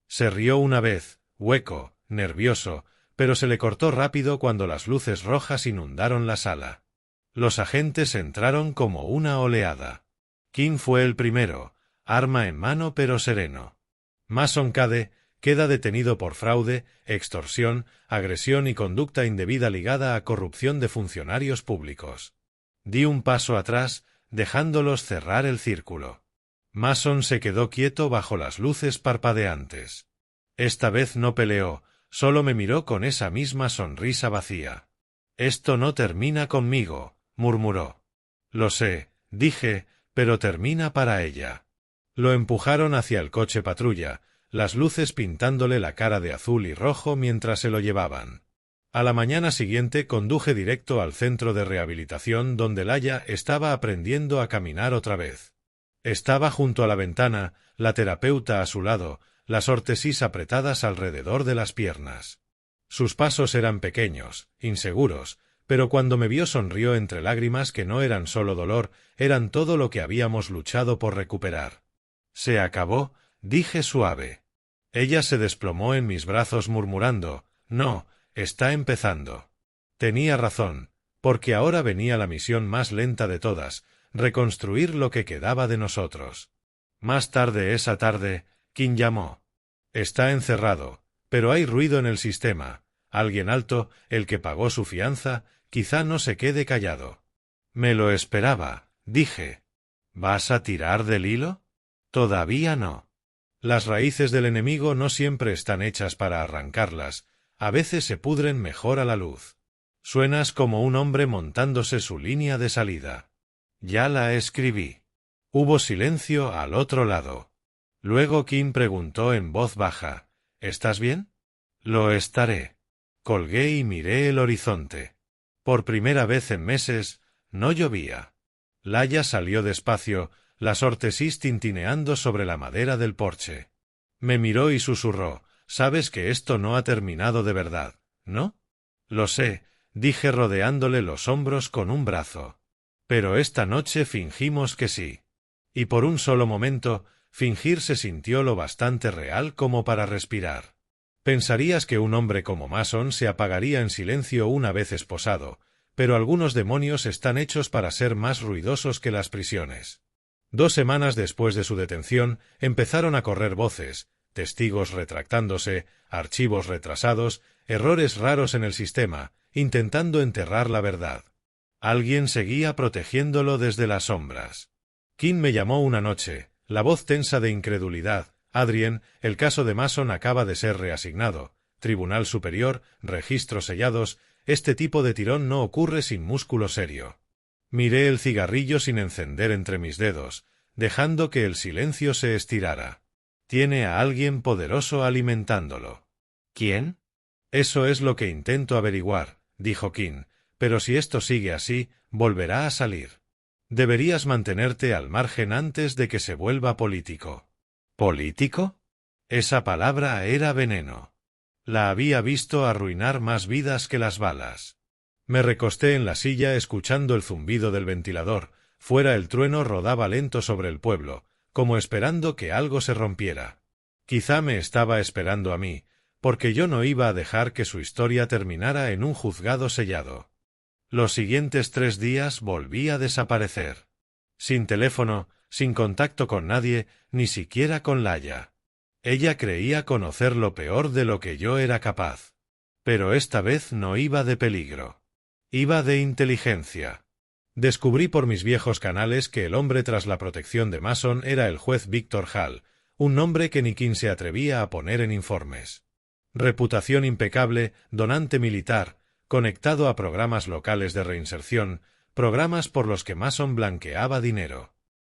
Speaker 1: Se rió una vez, hueco, nervioso, pero se le cortó rápido cuando las luces rojas inundaron la sala. Los agentes entraron como una oleada. King fue el primero, arma en mano pero sereno. Mason Cade, queda detenido por fraude, extorsión, agresión y conducta indebida ligada a corrupción de funcionarios públicos. Di un paso atrás, dejándolos cerrar el círculo. Mason se quedó quieto bajo las luces parpadeantes. Esta vez no peleó, solo me miró con esa misma sonrisa vacía. «Esto no termina conmigo», murmuró. «Lo sé», dije, «pero termina para ella». Lo empujaron hacia el coche patrulla, las luces pintándole la cara de azul y rojo mientras se lo llevaban. A la mañana siguiente conduje directo al centro de rehabilitación donde Laia estaba aprendiendo a caminar otra vez. Estaba junto a la ventana, la terapeuta a su lado, las órtesis apretadas alrededor de las piernas. Sus pasos eran pequeños, inseguros, pero cuando me vio sonrió entre lágrimas que no eran solo dolor, eran todo lo que habíamos luchado por recuperar. «Se acabó», dije suave. Ella se desplomó en mis brazos murmurando, «No, está empezando». Tenía razón, porque ahora venía la misión más lenta de todas, reconstruir lo que quedaba de nosotros. Más tarde esa tarde, Kim llamó. «Está encerrado, pero hay ruido en el sistema. Alguien alto, el que pagó su fianza, quizá no se quede callado». «Me lo esperaba», dije. «¿Vas a tirar del hilo?» «Todavía no. Las raíces del enemigo no siempre están hechas para arrancarlas, a veces se pudren mejor a la luz. Suenas como un hombre montándose su línea de salida». «Ya la escribí». Hubo silencio al otro lado. Luego Kim preguntó en voz baja, «¿Estás bien?» «Lo estaré». Colgué y miré el horizonte. Por primera vez en meses, no llovía. Laia salió despacio, las órtesis tintineando sobre la madera del porche. Me miró y susurró, «Sabes que esto no ha terminado de verdad, ¿no?» «Lo sé», dije rodeándole los hombros con un brazo. «Pero esta noche fingimos que sí». Y por un solo momento, fingir se sintió lo bastante real como para respirar. Pensarías que un hombre como Mason se apagaría en silencio una vez esposado, pero algunos demonios están hechos para ser más ruidosos que las prisiones. 2 semanas después de su detención, empezaron a correr voces, testigos retractándose, archivos retrasados, errores raros en el sistema, intentando enterrar la verdad. Alguien seguía protegiéndolo desde las sombras. Kim me llamó una noche, la voz tensa de incredulidad. «Adrien, el caso de Mason acaba de ser reasignado. Tribunal Superior, registros sellados, este tipo de tirón no ocurre sin músculo serio». Miré el cigarrillo sin encender entre mis dedos, dejando que el silencio se estirara. «Tiene a alguien poderoso alimentándolo». «¿Quién?» «Eso es lo que intento averiguar», dijo Kim, «pero si esto sigue así, volverá a salir. Deberías mantenerte al margen antes de que se vuelva político». «¿Político?» Esa palabra era veneno. La había visto arruinar más vidas que las balas. Me recosté en la silla escuchando el zumbido del ventilador. Fuera el trueno rodaba lento sobre el pueblo, como esperando que algo se rompiera. Quizá me estaba esperando a mí, porque yo no iba a dejar que su historia terminara en un juzgado sellado. Los siguientes 3 días volví a desaparecer. Sin teléfono, sin contacto con nadie, ni siquiera con Laia. Ella creía conocer lo peor de lo que yo era capaz. Pero esta vez no iba de peligro. Iba de inteligencia. Descubrí por mis viejos canales que el hombre tras la protección de Mason era el juez Victor Hall, un nombre que ni quien se atrevía a poner en informes. Reputación impecable, donante militar, conectado a programas locales de reinserción, programas por los que Mason blanqueaba dinero.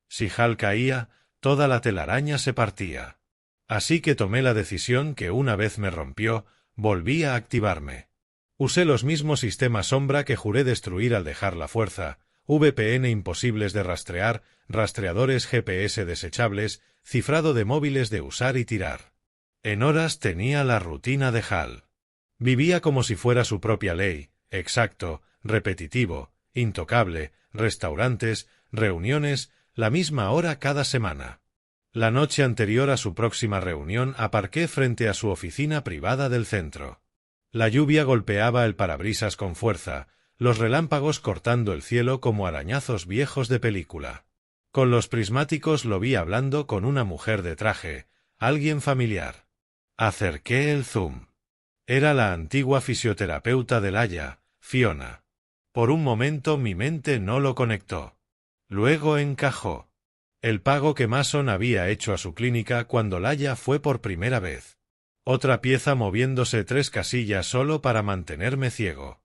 Speaker 1: Si Hall caía, toda la telaraña se partía. Así que tomé la decisión que una vez me rompió, volví a activarme. Usé los mismos sistemas sombra que juré destruir al dejar la fuerza, VPN imposibles de rastrear, rastreadores GPS desechables, cifrado de móviles de usar y tirar. En horas tenía la rutina de Hall. Vivía como si fuera su propia ley, exacto, repetitivo, intocable, restaurantes, reuniones, la misma hora cada semana. La noche anterior a su próxima reunión aparqué frente a su oficina privada del centro. La lluvia golpeaba el parabrisas con fuerza, los relámpagos cortando el cielo como arañazos viejos de película. Con los prismáticos lo vi hablando con una mujer de traje, alguien familiar. Acerqué el zoom. Era la antigua fisioterapeuta de Laia, Fiona. Por un momento mi mente no lo conectó. Luego encajó. El pago que Mason había hecho a su clínica cuando Laia fue por primera vez. Otra pieza moviéndose 3 casillas solo para mantenerme ciego.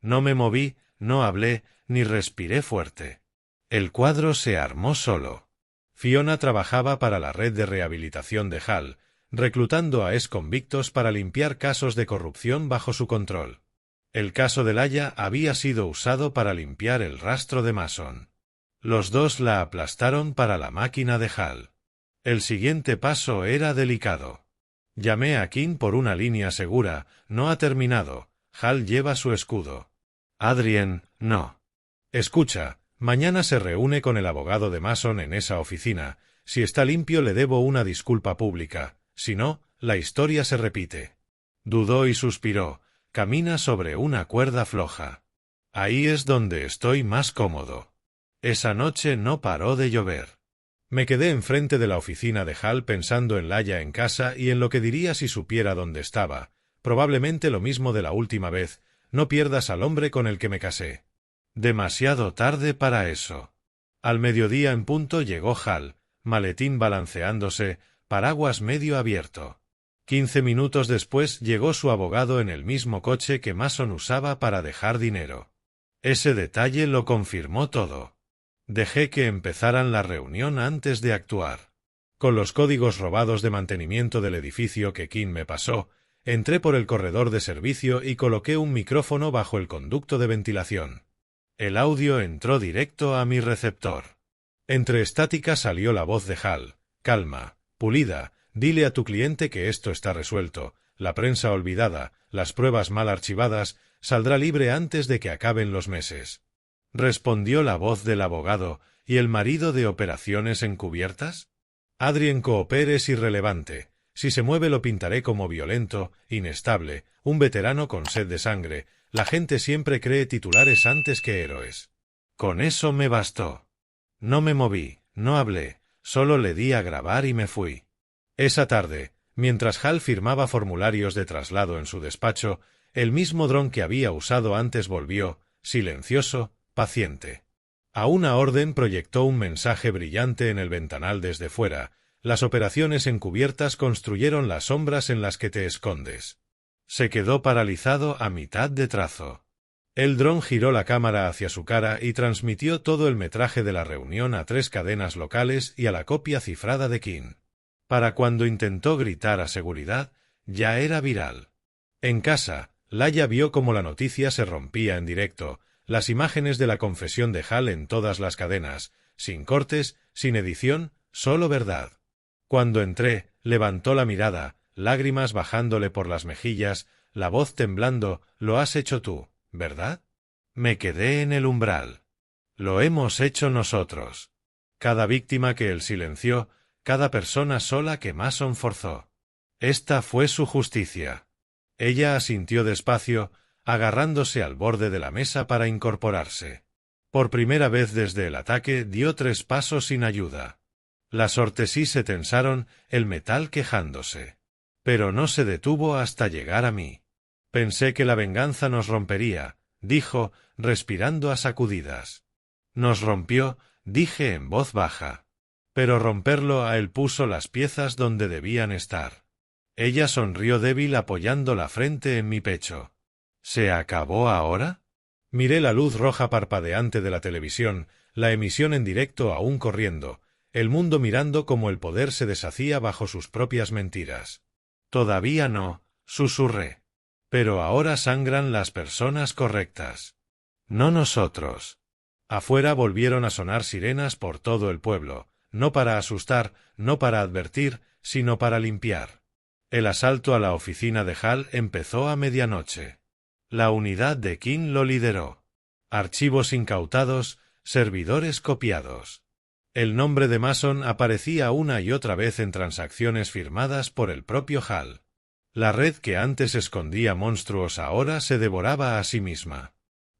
Speaker 1: No me moví, no hablé, ni respiré fuerte. El cuadro se armó solo. Fiona trabajaba para la red de rehabilitación de Hall, reclutando a exconvictos para limpiar casos de corrupción bajo su control. El caso de Laia había sido usado para limpiar el rastro de Mason. Los dos la aplastaron para la máquina de Hall. El siguiente paso era delicado. Llamé a King por una línea segura. No ha terminado. Hall lleva su escudo. Adrien, no. Escucha, mañana se reúne con el abogado de Mason en esa oficina. Si está limpio le debo una disculpa pública. Si no, la historia se repite. Dudó y suspiró. Camina sobre una cuerda floja. Ahí es donde estoy más cómodo. Esa noche no paró de llover. Me quedé enfrente de la oficina de Hall pensando en Laia en casa y en lo que diría si supiera dónde estaba. Probablemente lo mismo de la última vez. No pierdas al hombre con el que me casé. Demasiado tarde para eso. Al mediodía en punto llegó Hall, maletín balanceándose, paraguas medio abierto. 15 minutos después llegó su abogado en el mismo coche que Mason usaba para dejar dinero. Ese detalle lo confirmó todo. Dejé que empezaran la reunión antes de actuar. Con los códigos robados de mantenimiento del edificio que King me pasó, entré por el corredor de servicio y coloqué un micrófono bajo el conducto de ventilación. El audio entró directo a mi receptor. Entre estática salió la voz de Hall. Calma, pulida, dile a tu cliente que esto está resuelto, la prensa olvidada, las pruebas mal archivadas, saldrá libre antes de que acaben los meses. Respondió la voz del abogado. ¿Y el marido de operaciones encubiertas? Adrien Cooper es irrelevante. Si se mueve lo pintaré como violento, inestable, un veterano con sed de sangre. La gente siempre cree titulares antes que héroes. Con eso me bastó. No me moví, no hablé, solo le di a grabar y me fui. Esa tarde, mientras Hall firmaba formularios de traslado en su despacho, el mismo dron que había usado antes volvió, silencioso, paciente. A una orden proyectó un mensaje brillante en el ventanal desde fuera. Las operaciones encubiertas construyeron las sombras en las que te escondes. Se quedó paralizado a mitad de trazo. El dron giró la cámara hacia su cara y transmitió todo el metraje de la reunión a 3 cadenas locales y a la copia cifrada de King. Para cuando intentó gritar a seguridad, ya era viral. En casa, Laia vio cómo la noticia se rompía en directo, las imágenes de la confesión de Hall en todas las cadenas, sin cortes, sin edición, solo verdad. Cuando entré, levantó la mirada, lágrimas bajándole por las mejillas, la voz temblando. Lo has hecho tú, ¿verdad? Me quedé en el umbral. Lo hemos hecho nosotros. Cada víctima que él silenció, cada persona sola que Mason forzó. Esta fue su justicia. Ella asintió despacio, agarrándose al borde de la mesa para incorporarse. Por primera vez desde el ataque dio 3 pasos sin ayuda. Las órtesis se tensaron, el metal quejándose. Pero no se detuvo hasta llegar a mí. Pensé que la venganza nos rompería, dijo, respirando a sacudidas. Nos rompió, dije en voz baja. Pero romperlo a él puso las piezas donde debían estar. Ella sonrió débil apoyando la frente en mi pecho. ¿Se acabó ahora? Miré la luz roja parpadeante de la televisión, la emisión en directo aún corriendo, el mundo mirando cómo el poder se deshacía bajo sus propias mentiras. Todavía no, susurré. Pero ahora sangran las personas correctas. No nosotros. Afuera volvieron a sonar sirenas por todo el pueblo, no para asustar, no para advertir, sino para limpiar. El asalto a la oficina de Hall empezó a medianoche. La unidad de King lo lideró. Archivos incautados, servidores copiados. El nombre de Mason aparecía una y otra vez en transacciones firmadas por el propio Hall. La red que antes escondía monstruos ahora se devoraba a sí misma.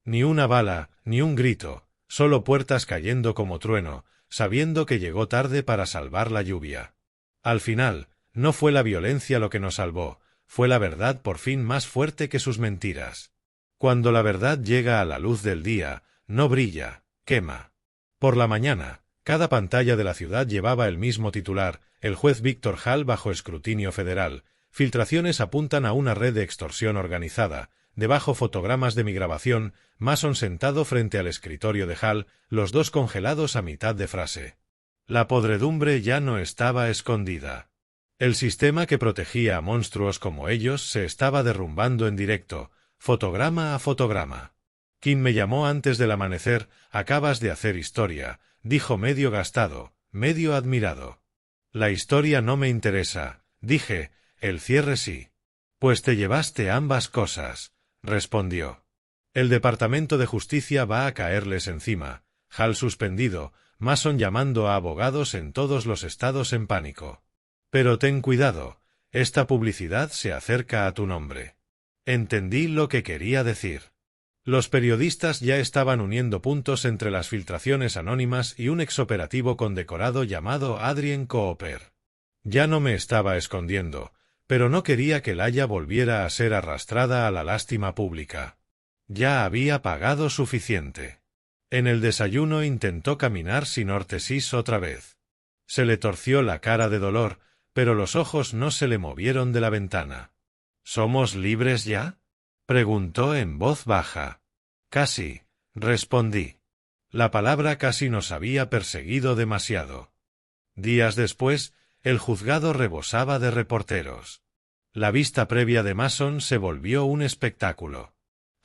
Speaker 1: Ni una bala, ni un grito, solo puertas cayendo como trueno, sabiendo que llegó tarde para salvar la lluvia. Al final, No fue la violencia lo que nos salvó, fue la verdad por fin más fuerte que sus mentiras. Cuando la verdad llega a la luz del día, no brilla, quema. Por la mañana, cada pantalla de la ciudad llevaba el mismo titular: el juez Víctor Hall bajo escrutinio federal. Filtraciones apuntan a una red de extorsión organizada. Debajo fotogramas de mi grabación, Mason sentado frente al escritorio de Hall, los dos congelados a mitad de frase. La podredumbre ya no estaba escondida. El sistema que protegía a monstruos como ellos se estaba derrumbando en directo, fotograma a fotograma. Kim me llamó antes del amanecer. Acabas de hacer historia, dijo medio gastado, medio admirado. La historia no me interesa, dije, el cierre sí. Pues te llevaste ambas cosas, respondió. El Departamento de Justicia va a caerles encima. Hall suspendido, Mason llamando a abogados en todos los estados en pánico. Pero ten cuidado, esta publicidad se acerca a tu nombre. Entendí lo que quería decir. Los periodistas ya estaban uniendo puntos entre las filtraciones anónimas y un exoperativo condecorado llamado Adrien Cooper. Ya no me estaba escondiendo, pero no quería que Laia volviera a ser arrastrada a la lástima pública. Ya había pagado suficiente. En el desayuno intentó caminar sin órtesis otra vez. Se le torció la cara de dolor, pero los ojos no se le movieron de la ventana. ¿Somos libres ya?, preguntó en voz baja. Casi, respondí. La palabra casi nos había perseguido demasiado. Días después, el juzgado rebosaba de reporteros. La vista previa de Mason se volvió un espectáculo.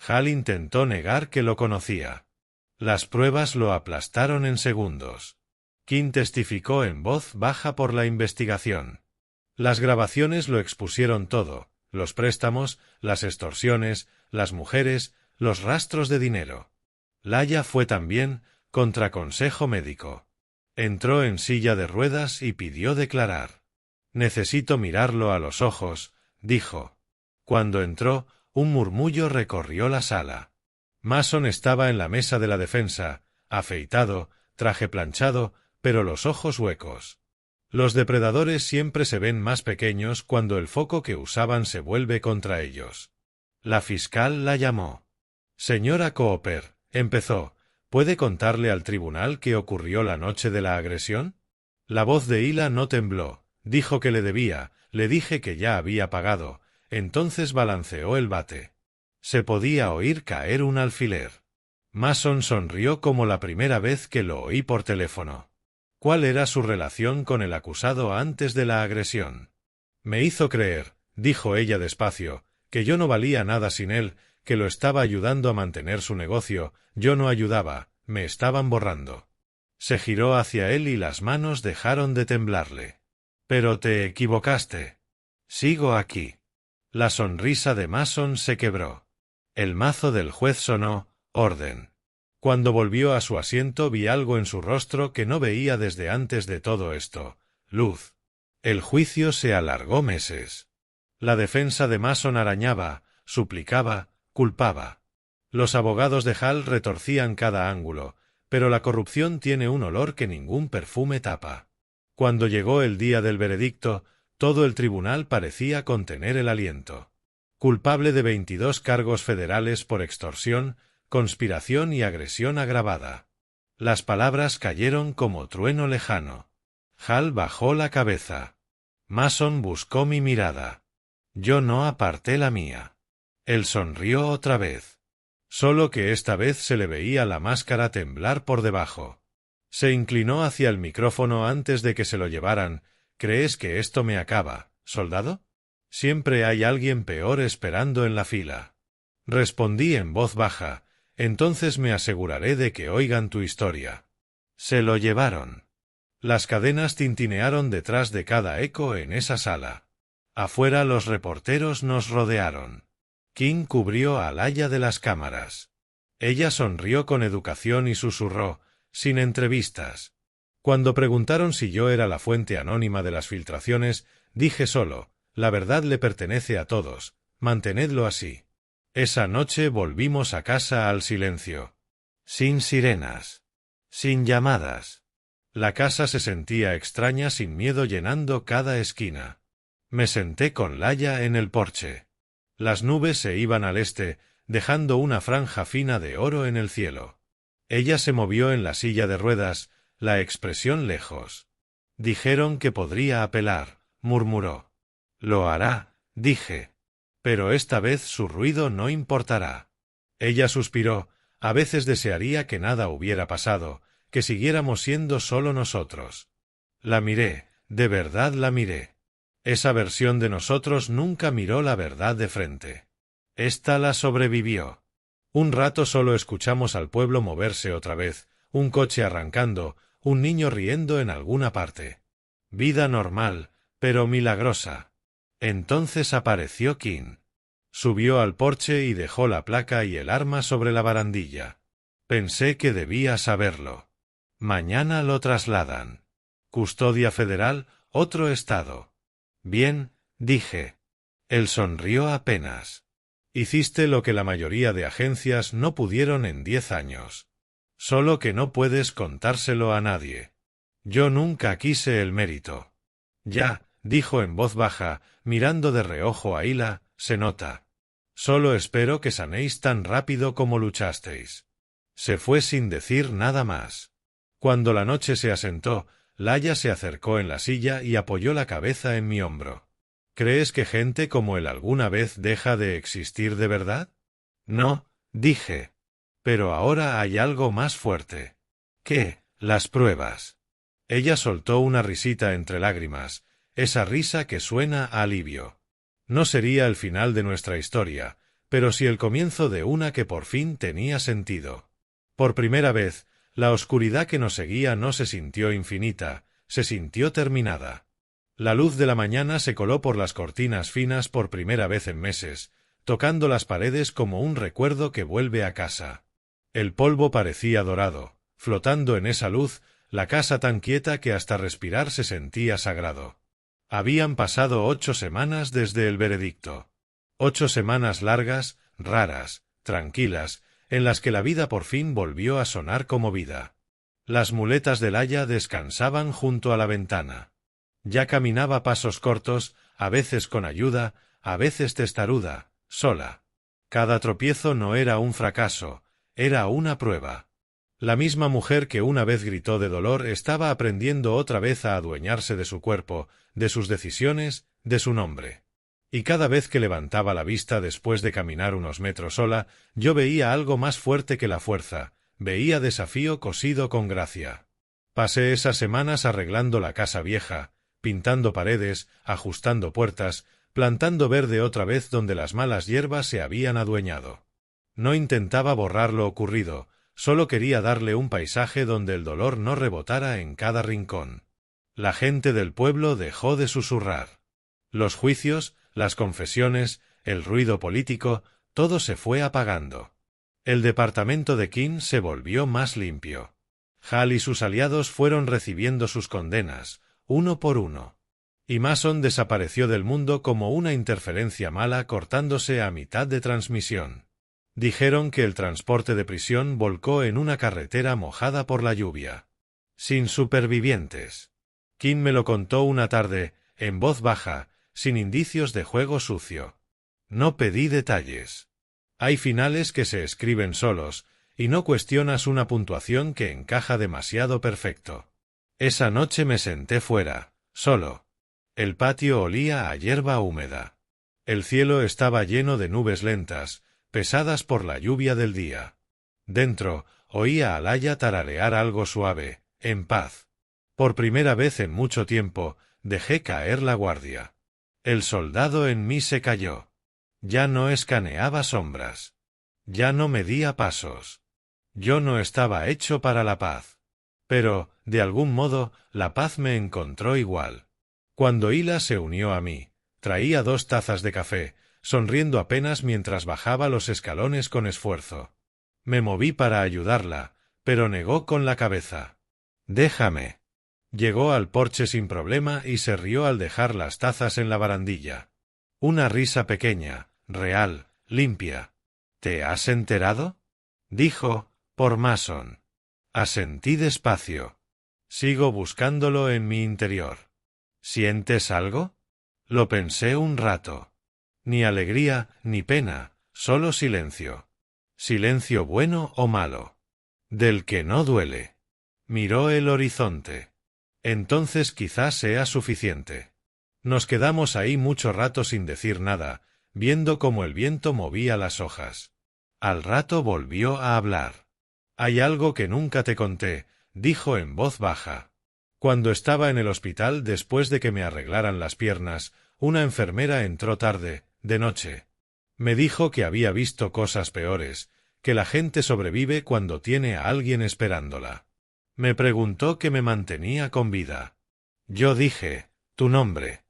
Speaker 1: Hall intentó negar que lo conocía. Las pruebas lo aplastaron en segundos. Kim testificó en voz baja por la investigación. Las grabaciones lo expusieron todo: los préstamos, las extorsiones, las mujeres, los rastros de dinero. Laia fue también, contra consejo médico. Entró en silla de ruedas y pidió declarar. Necesito mirarlo a los ojos, dijo. Cuando entró, un murmullo recorrió la sala. Mason estaba en la mesa de la defensa, afeitado, traje planchado, pero los ojos huecos. Los depredadores siempre se ven más pequeños cuando el foco que usaban se vuelve contra ellos. La fiscal la llamó. Señora Cooper, empezó, ¿puede contarle al tribunal qué ocurrió la noche de la agresión? La voz de Hila no tembló. Dijo que le debía, le dije que ya había pagado. Entonces balanceó el bate. Se podía oír caer un alfiler. Mason sonrió como la primera vez que lo oí por teléfono. ¿Cuál era su relación con el acusado antes de la agresión? Me hizo creer, dijo ella despacio, que yo no valía nada sin él, que lo estaba ayudando a mantener su negocio. Yo no ayudaba, me estaban borrando. Se giró hacia él y las manos dejaron de temblarle. Pero te equivocaste. Sigo aquí. La sonrisa de Mason se quebró. El mazo del juez sonó, orden. Cuando volvió a su asiento vi algo en su rostro que no veía desde antes de todo esto: luz. El juicio se alargó meses. La defensa de Mason arañaba, suplicaba, culpaba. Los abogados de Hall retorcían cada ángulo, pero la corrupción tiene un olor que ningún perfume tapa. Cuando llegó el día del veredicto, todo el tribunal parecía contener el aliento. Culpable de 22 cargos federales por extorsión, conspiración y agresión agravada. Las palabras cayeron como trueno lejano. Hall bajó la cabeza. Mason buscó mi mirada. Yo no aparté la mía. Él sonrió otra vez. Solo que esta vez se le veía la máscara temblar por debajo. Se inclinó hacia el micrófono antes de que se lo llevaran. ¿Crees que esto me acaba, soldado? Siempre hay alguien peor esperando en la fila. Respondí en voz baja. Entonces me aseguraré de que oigan tu historia. Se lo llevaron. Las cadenas tintinearon detrás de cada eco en esa sala. Afuera los reporteros nos rodearon. Kim cubrió a Laia de las cámaras. Ella sonrió con educación y susurró, sin entrevistas. Cuando preguntaron si yo era la fuente anónima de las filtraciones, dije solo, la verdad le pertenece a todos, mantenedlo así. Esa noche volvimos a casa al silencio. Sin sirenas. Sin llamadas. La casa se sentía extraña, sin miedo llenando cada esquina. Me senté con Laia en el porche. Las nubes se iban al este, dejando una franja fina de oro en el cielo. Ella se movió en la silla de ruedas, la expresión lejos. Dijeron que podría apelar, murmuró. Lo hará, dije. Pero esta vez su ruido no importará. Ella suspiró. A veces desearía que nada hubiera pasado, que siguiéramos siendo solo nosotros. La miré, de verdad la miré. Esa versión de nosotros nunca miró la verdad de frente. Esta la sobrevivió. Un rato solo escuchamos al pueblo moverse otra vez, un coche arrancando, un niño riendo en alguna parte. Vida normal, pero milagrosa. Entonces apareció Kim. Subió al porche y dejó la placa y el arma sobre la barandilla. Pensé que debía saberlo. Mañana lo trasladan. Custodia Federal, otro estado. Bien, dije. Él sonrió apenas. Hiciste lo que la mayoría de agencias no pudieron en 10 años. Solo que no puedes contárselo a nadie. Yo nunca quise el mérito. Ya, dijo en voz baja, mirando de reojo a Hila, se nota. Solo espero que sanéis tan rápido como luchasteis. Se fue sin decir nada más. Cuando la noche se asentó, Laia se acercó en la silla y apoyó la cabeza en mi hombro. ¿Crees que gente como él alguna vez deja de existir de verdad? No, dije. Pero ahora hay algo más fuerte. ¿Qué? Las pruebas. Ella soltó una risita entre lágrimas, esa risa que suena a alivio. No sería el final de nuestra historia, pero sí el comienzo de una que por fin tenía sentido. Por primera vez, la oscuridad que nos seguía no se sintió infinita, se sintió terminada. La luz de la mañana se coló por las cortinas finas por primera vez en meses, tocando las paredes como un recuerdo que vuelve a casa. El polvo parecía dorado, flotando en esa luz, la casa tan quieta que hasta respirar se sentía sagrado. Habían pasado 8 semanas desde el veredicto. 8 semanas largas, raras, tranquilas, en las que la vida por fin volvió a sonar como vida. Las muletas de Laia descansaban junto a la ventana. Ya caminaba pasos cortos, a veces con ayuda, a veces testaruda, sola. Cada tropiezo no era un fracaso, era una prueba. La misma mujer que una vez gritó de dolor estaba aprendiendo otra vez a adueñarse de su cuerpo, de sus decisiones, de su nombre. Y cada vez que levantaba la vista después de caminar unos metros sola, yo veía algo más fuerte que la fuerza, veía desafío cosido con gracia. Pasé esas semanas arreglando la casa vieja, pintando paredes, ajustando puertas, plantando verde otra vez donde las malas hierbas se habían adueñado. No intentaba borrar lo ocurrido, solo quería darle un paisaje donde el dolor no rebotara en cada rincón. La gente del pueblo dejó de susurrar. Los juicios, las confesiones, el ruido político, todo se fue apagando. El departamento de Kim se volvió más limpio. Hal y sus aliados fueron recibiendo sus condenas, uno por uno. Y Mason desapareció del mundo como una interferencia mala cortándose a mitad de transmisión. Dijeron que el transporte de prisión volcó en una carretera mojada por la lluvia. Sin supervivientes. Kim me lo contó una tarde, en voz baja, sin indicios de juego sucio. No pedí detalles. Hay finales que se escriben solos, y no cuestionas una puntuación que encaja demasiado perfecto. Esa noche me senté fuera, solo. El patio olía a hierba húmeda. El cielo estaba lleno de nubes lentas, pesadas por la lluvia del día. Dentro, oía a Laia tararear algo suave, en paz. Por primera vez en mucho tiempo, dejé caer la guardia. El soldado en mí se cayó. Ya no escaneaba sombras. Ya no medía pasos. Yo no estaba hecho para la paz. Pero, de algún modo, la paz me encontró igual. Cuando Hila se unió a mí, traía 2 tazas de café, sonriendo apenas mientras bajaba los escalones con esfuerzo. Me moví para ayudarla, pero negó con la cabeza. «Déjame». Llegó al porche sin problema y se rió al dejar las tazas en la barandilla. Una risa pequeña, real, limpia. «¿Te has enterado?», dijo, por Mason. Asentí despacio. Sigo buscándolo en mi interior. «¿Sientes algo?». Lo pensé un rato. Ni alegría, ni pena, solo silencio. Silencio bueno o malo. Del que no duele. Miró el horizonte. Entonces quizás sea suficiente. Nos quedamos ahí mucho rato sin decir nada, viendo cómo el viento movía las hojas. Al rato volvió a hablar. Hay algo que nunca te conté, dijo en voz baja. Cuando estaba en el hospital después de que me arreglaran las piernas, una enfermera entró tarde, de noche. Me dijo que había visto cosas peores, que la gente sobrevive cuando tiene a alguien esperándola. Me preguntó qué me mantenía con vida. Yo dije, tu nombre.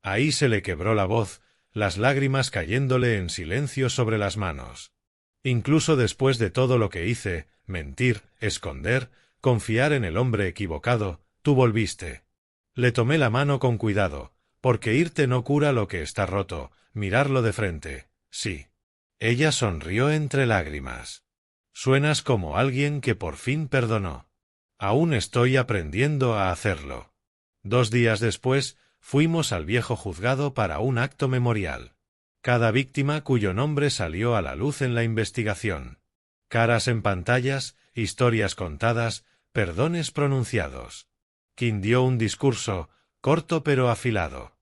Speaker 1: Ahí se le quebró la voz, las lágrimas cayéndole en silencio sobre las manos. Incluso después de todo lo que hice, mentir, esconder, confiar en el hombre equivocado, tú volviste. Le tomé la mano con cuidado, porque irte no cura lo que está roto, mirarlo de frente, sí. Ella sonrió entre lágrimas. Suenas como alguien que por fin perdonó. Aún estoy aprendiendo a hacerlo. 2 días después, fuimos al viejo juzgado para un acto memorial. Cada víctima cuyo nombre salió a la luz en la investigación. Caras en pantallas, historias contadas, perdones pronunciados. Kim dio un discurso, corto pero afilado.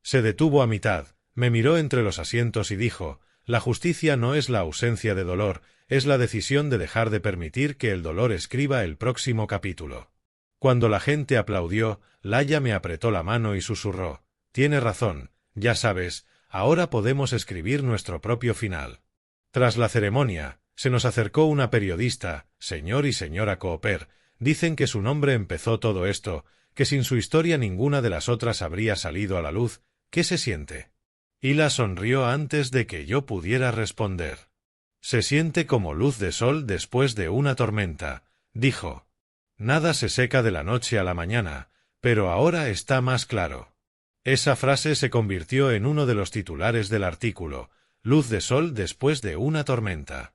Speaker 1: Se detuvo a mitad, me miró entre los asientos y dijo, la justicia no es la ausencia de dolor, es la decisión de dejar de permitir que el dolor escriba el próximo capítulo. Cuando la gente aplaudió, Laya me apretó la mano y susurró, tiene razón, ya sabes, ahora podemos escribir nuestro propio final. Tras la ceremonia, se nos acercó una periodista, señor y señora Cooper, dicen que su nombre empezó todo esto, que sin su historia ninguna de las otras habría salido a la luz, ¿qué se siente? Hila sonrió antes de que yo pudiera responder. Se siente como luz de sol después de una tormenta, dijo. Nada se seca de la noche a la mañana, pero ahora está más claro. Esa frase se convirtió en uno de los titulares del artículo, luz de sol después de una tormenta.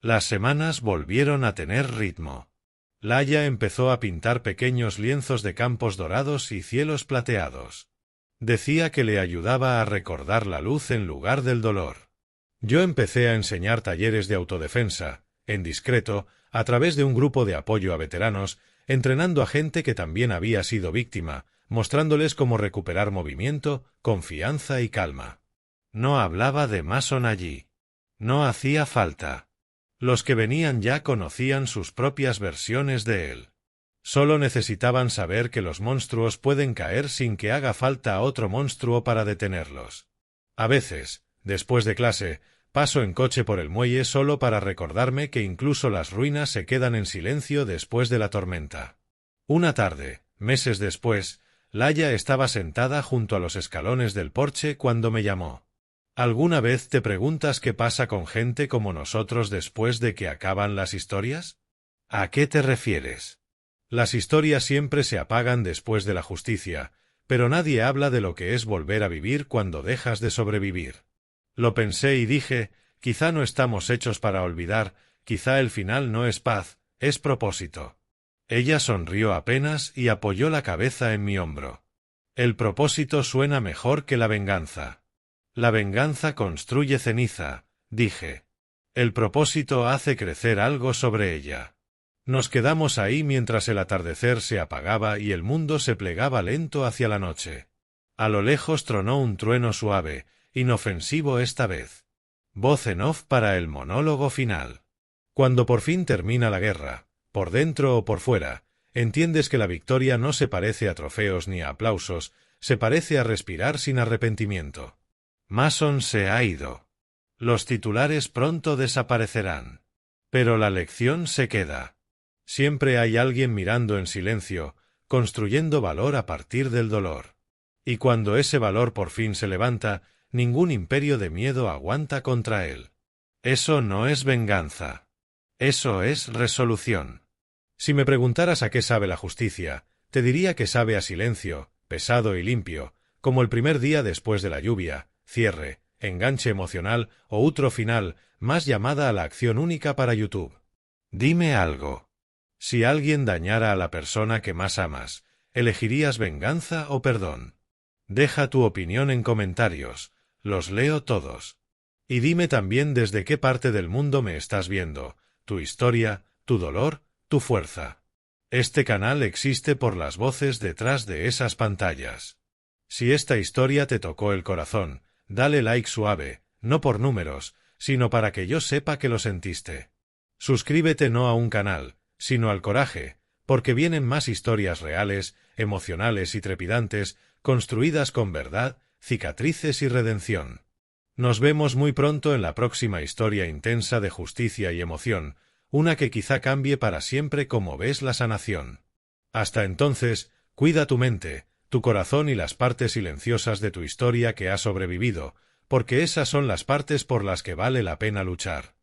Speaker 1: Las semanas volvieron a tener ritmo. Laya empezó a pintar pequeños lienzos de campos dorados y cielos plateados. Decía que le ayudaba a recordar la luz en lugar del dolor. Yo empecé a enseñar talleres de autodefensa, en discreto, a través de un grupo de apoyo a veteranos, entrenando a gente que también había sido víctima, mostrándoles cómo recuperar movimiento, confianza y calma. No hablaba de Mason allí. No hacía falta. Los que venían ya conocían sus propias versiones de él. Solo necesitaban saber que los monstruos pueden caer sin que haga falta otro monstruo para detenerlos. A veces, después de clase, paso en coche por el muelle solo para recordarme que incluso las ruinas se quedan en silencio después de la tormenta. Una tarde, meses después, Laya estaba sentada junto a los escalones del porche cuando me llamó. ¿Alguna vez te preguntas qué pasa con gente como nosotros después de que acaban las historias? ¿A qué te refieres? Las historias siempre se apagan después de la justicia, pero nadie habla de lo que es volver a vivir cuando dejas de sobrevivir. Lo pensé y dije, quizá no estamos hechos para olvidar, quizá el final no es paz, es propósito. Ella sonrió apenas y apoyó la cabeza en mi hombro. El propósito suena mejor que la venganza. La venganza construye ceniza, dije. El propósito hace crecer algo sobre ella. Nos quedamos ahí mientras el atardecer se apagaba y el mundo se plegaba lento hacia la noche. A lo lejos tronó un trueno suave, inofensivo esta vez. Voz en off para el monólogo final. Cuando por fin termina la guerra, por dentro o por fuera, entiendes que la victoria no se parece a trofeos ni a aplausos, se parece a respirar sin arrepentimiento. Mason se ha ido. Los titulares pronto desaparecerán. Pero la lección se queda. Siempre hay alguien mirando en silencio, construyendo valor a partir del dolor. Y cuando ese valor por fin se levanta, ningún imperio de miedo aguanta contra él. Eso no es venganza. Eso es resolución. Si me preguntaras a qué sabe la justicia, te diría que sabe a silencio, pesado y limpio, como el primer día después de la lluvia, cierre, enganche emocional o outro final, más llamada a la acción única para YouTube. Dime algo. Si alguien dañara a la persona que más amas, ¿elegirías venganza o perdón? Deja tu opinión en comentarios, los leo todos. Y dime también desde qué parte del mundo me estás viendo, tu historia, tu dolor, tu fuerza. Este canal existe por las voces detrás de esas pantallas. Si esta historia te tocó el corazón, dale like suave, no por números, sino para que yo sepa que lo sentiste. Suscríbete no a un canal, sino al coraje, porque vienen más historias reales, emocionales y trepidantes, construidas con verdad, cicatrices y redención. Nos vemos muy pronto en la próxima historia intensa de justicia y emoción, una que quizá cambie para siempre como ves la sanación. Hasta entonces, cuida tu mente, tu corazón y las partes silenciosas de tu historia que ha sobrevivido, porque esas son las partes por las que vale la pena luchar.